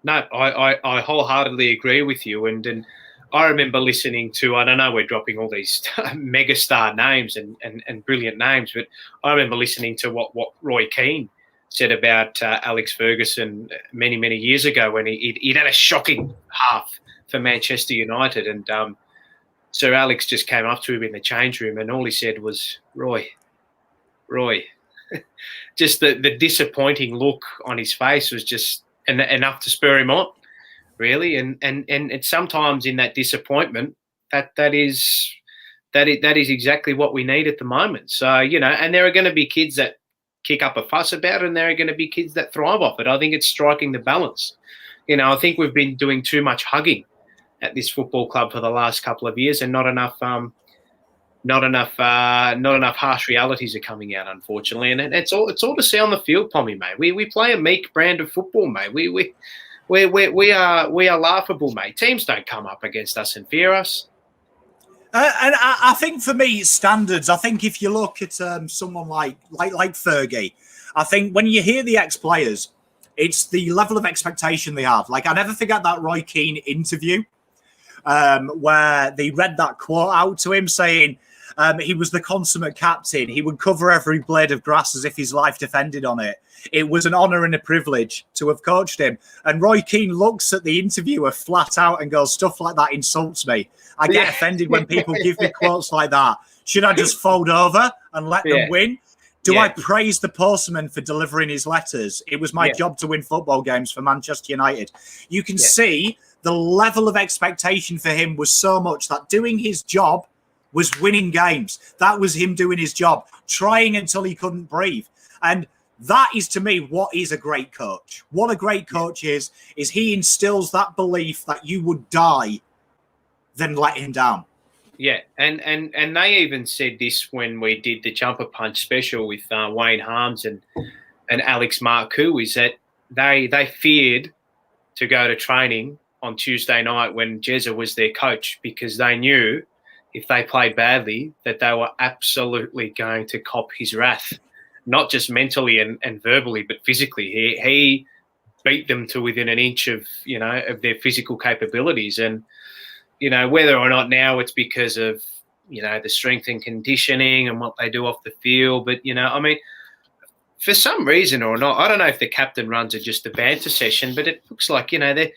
No, I wholeheartedly agree with you. And I remember listening to, I don't know, we're dropping all these megastar names and brilliant names, but I remember listening to what Roy Keane said about Alex Ferguson many, many years ago when he'd had a shocking half for Manchester United. And Sir Alex just came up to him in the change room and all he said was, Roy. Just the disappointing look on his face was just enough to spur him on, really. And it's sometimes in that disappointment that is exactly what we need at the moment. So, you know, and there are going to be kids that kick up a fuss about it, and there are going to be kids that thrive off it. I think it's striking the balance. You know, I think we've been doing too much hugging at this football club for the last couple of years, and not enough harsh realities are coming out, unfortunately. And it's all to see on the field, Pommy, mate. We play a meek brand of football, mate. We are laughable, mate. Teams don't come up against us and fear us. And I think for me, it's standards. I think if you look at someone like Fergie, I think when you hear the ex-players, it's the level of expectation they have. Like, I never forget that Roy Keane interview where they read that quote out to him saying he was the consummate captain. He would cover every blade of grass as if his life depended on it. It was an honour and a privilege to have coached him. And Roy Keane looks at the interviewer flat out and goes, stuff like that insults me. I get offended when people give me quotes like that. Should I just fold over and let them win? Do I praise the postman for delivering his letters? It was my job to win football games for Manchester United. You can see the level of expectation for him was so much that doing his job was winning games. That was him doing his job, trying until he couldn't breathe. And that is, to me, what is a great coach. What a great coach is he instills that belief that you would die than let him down. Yeah, and they even said this when we did the Jumper Punch special with Wayne Harms and Alex Marcoux, is that they feared to go to training on Tuesday night when Jezza was their coach because they knew if they played badly that they were absolutely going to cop his wrath, not just mentally and verbally, but physically. He beat them to within an inch of, you know, of their physical capabilities. And, you know, whether or not now it's because of, you know, the strength and conditioning and what they do off the field. But, you know, I mean, for some reason or not, I don't know if the captain runs are just a banter session, but it looks like, you know, they're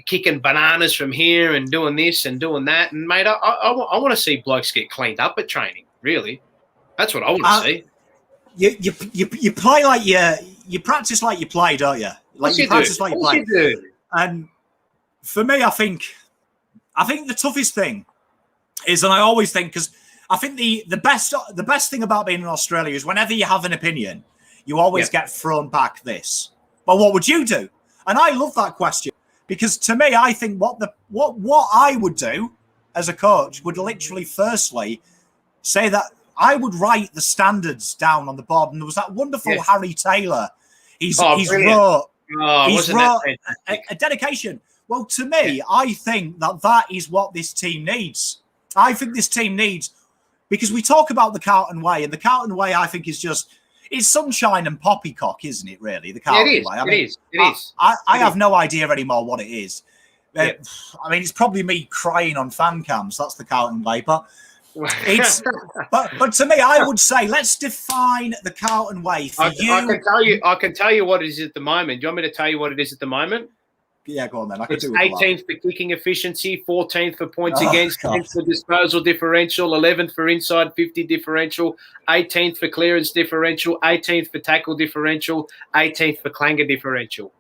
kicking bananas from here and doing this and doing that. And, mate, I want to see blokes get cleaned up at training, really. That's what I want to see. You play like you practice like you play, don't you? Like you practice like you play. And for me, I think the toughest thing is, and I always think, because I think the best thing about being in Australia is whenever you have an opinion, you always get thrown back this. But what would you do? And I love that question because to me, I think what I would do as a coach would literally, firstly, say that I would write the standards down on the board. And there was that wonderful Harry Taylor. He's wrote a dedication. Well, to me, I think that is what this team needs. I think this team needs, because we talk about the Carlton way, and the Carlton way, I think, is just, it's sunshine and poppycock, isn't it, really? The Carlton way. It is. I have no idea anymore what it is. I mean, it's probably me crying on fan cams. That's the Carlton way. But it's but to me, I would say, let's define the Carlton way for you. I can tell you what it is at the moment. Do you want me to tell you what it is at the moment? Yeah, go on then. I could It's do with 18th for kicking efficiency, 14th for points against, God. 10th for disposal differential, 11th for inside 50 differential, 18th for clearance differential, 18th for tackle differential, 18th for clanger differential.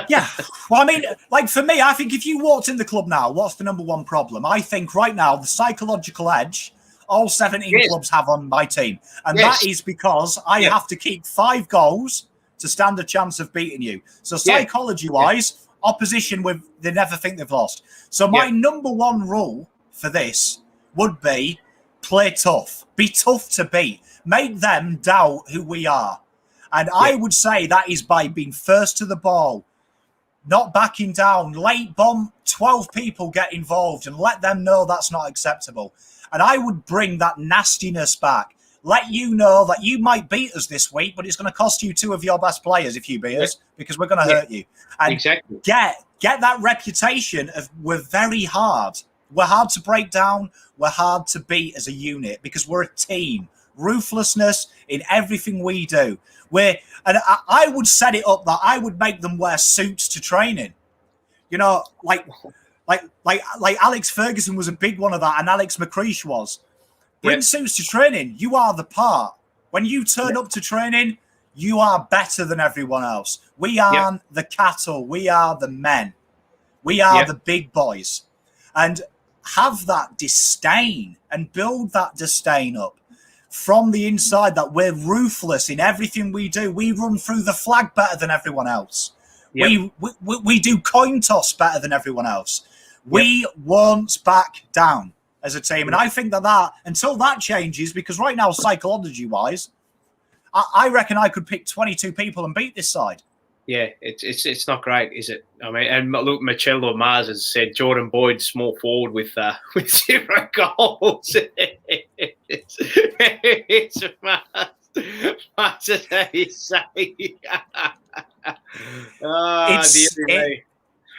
Yeah. Well, I mean, like for me, I think if you walked in the club now, what's the number one problem? I think right now, the psychological edge all 17 clubs have on my team. And that is because I have to keep 5 goals to stand a chance of beating you. So psychology-wise, opposition, they never think they've lost. So my number one rule for this would be play tough. Be tough to beat. Make them doubt who we are. And I would say that is by being first to the ball, not backing down, late bomb, 12 people get involved and let them know that's not acceptable. And I would bring that nastiness back. Let you know that you might beat us this week, but it's going to cost you 2 of your best players if you beat us, because we're going to hurt you. And get that reputation of we're very hard. We're hard to break down. We're hard to beat as a unit because we're a team. Ruthlessness in everything we do. And I would set it up that I would make them wear suits to training. You know, like Alex Ferguson was a big one of that, and Alex McCreesh was. Bring suits to training. You are the part. When you turn up to training, you are better than everyone else. We aren't the cattle. We are the men. We are the big boys. And have that disdain and build that disdain up from the inside, that we're ruthless in everything we do. We run through the flag better than everyone else. We do coin toss better than everyone else. We won't back down as a team. And I think that until that changes, because right now, psychology-wise, I reckon I could pick 22 people and beat this side. Yeah, it's not great, is it? I mean, and look, Marcello Mars has said Jordan Boyd, small forward with 0 goals. It's Mars, as they say.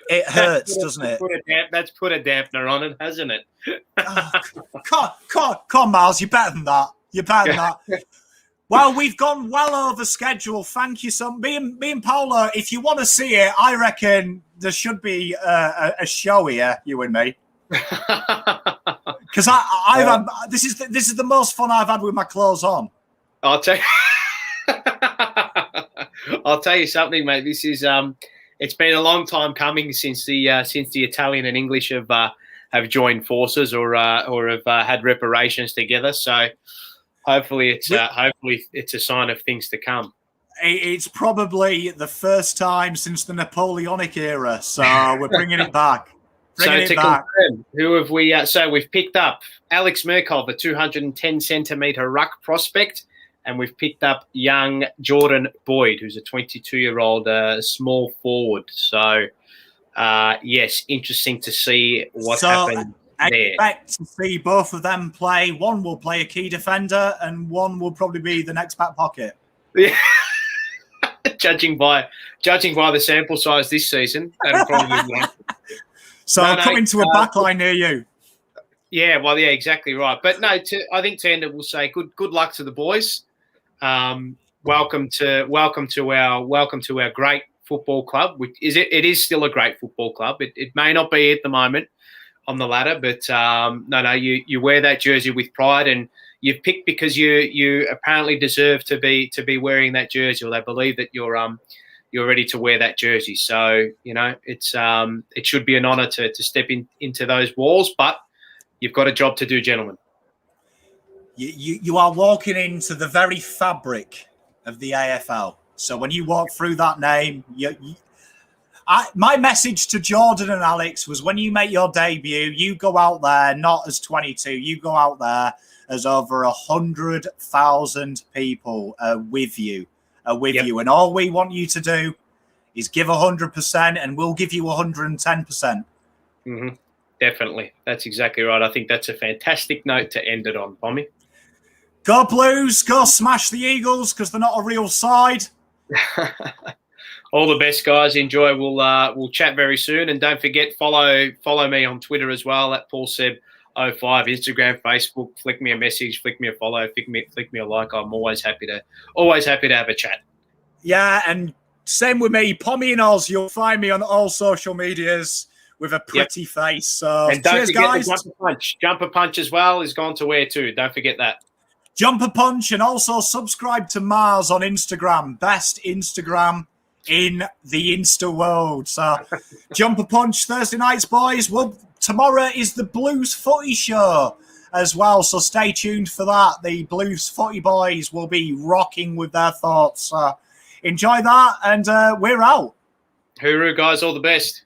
It hurts, doesn't it? That's put a dampener on it, hasn't it? Come on, Miles, you're better than that. You're better than that. Well, we've gone well over schedule. Thank you, son. Me and Paolo, if you want to see it, I reckon there should be a show here, you and me. Because I've had, this is the most fun I've had with my clothes on. I'll tell you something, mate. This is it's been a long time coming since the Italian and English have joined forces or have had reparations together. So hopefully it's a sign of things to come. It's probably the first time since the Napoleonic era, so we're bringing it back. Confirm, who have we? So we've picked up Alex Merkov, a 210-centimetre ruck prospect, and we've picked up young Jordan Boyd, who's a 22-year-old small forward. So, yes, interesting to see what happened there. Expect to see both of them play. One will play a key defender, and one will probably be the next back pocket. Yeah. judging by the sample size this season, that'll probably be coming to a backline near you. Yeah, well, yeah, exactly right. But no, I think Tander will say good luck to the boys. Welcome to our great football club. It is still a great football club. It may not be at the moment on the ladder, but you wear that jersey with pride, and you've picked because you apparently deserve to be wearing that jersey, or they believe that you're ready to wear that jersey. So it should be an honour to step into those walls, but you've got a job to do, gentlemen. You are walking into the very fabric of the AFL. So when you walk through that name, my message to Jordan and Alex was, when you make your debut, you go out there not as 22, you go out there as over 100,000 people with you. And all we want you to do is give 100%, and we'll give you 110%. Mm-hmm. Definitely. That's exactly right. I think that's a fantastic note to end it on, Pommy. Go Blues, go smash the Eagles, because they're not a real side. All the best, guys. Enjoy. We'll chat very soon, and don't forget, follow me on Twitter as well at PaulSeb05, Instagram, Facebook. Flick me a message, flick me a follow, flick me a like. I'm always happy to have a chat. Yeah, and Same with me, Pommy and Oz. You'll find me on all social medias with a pretty face. So and don't cheers, forget guys. the Jumper Punch. Jumper Punch as well is gone to wear too. Don't forget that. Jumper Punch, and also subscribe to Mars on Instagram. Best Instagram in the Insta world. So Jumper Punch Thursday nights, boys. Well, tomorrow is the Blues Footy Show as well, so stay tuned for that. The Blues Footy boys will be rocking with their thoughts. Enjoy that, and we're out. Hooroo, guys. All the best.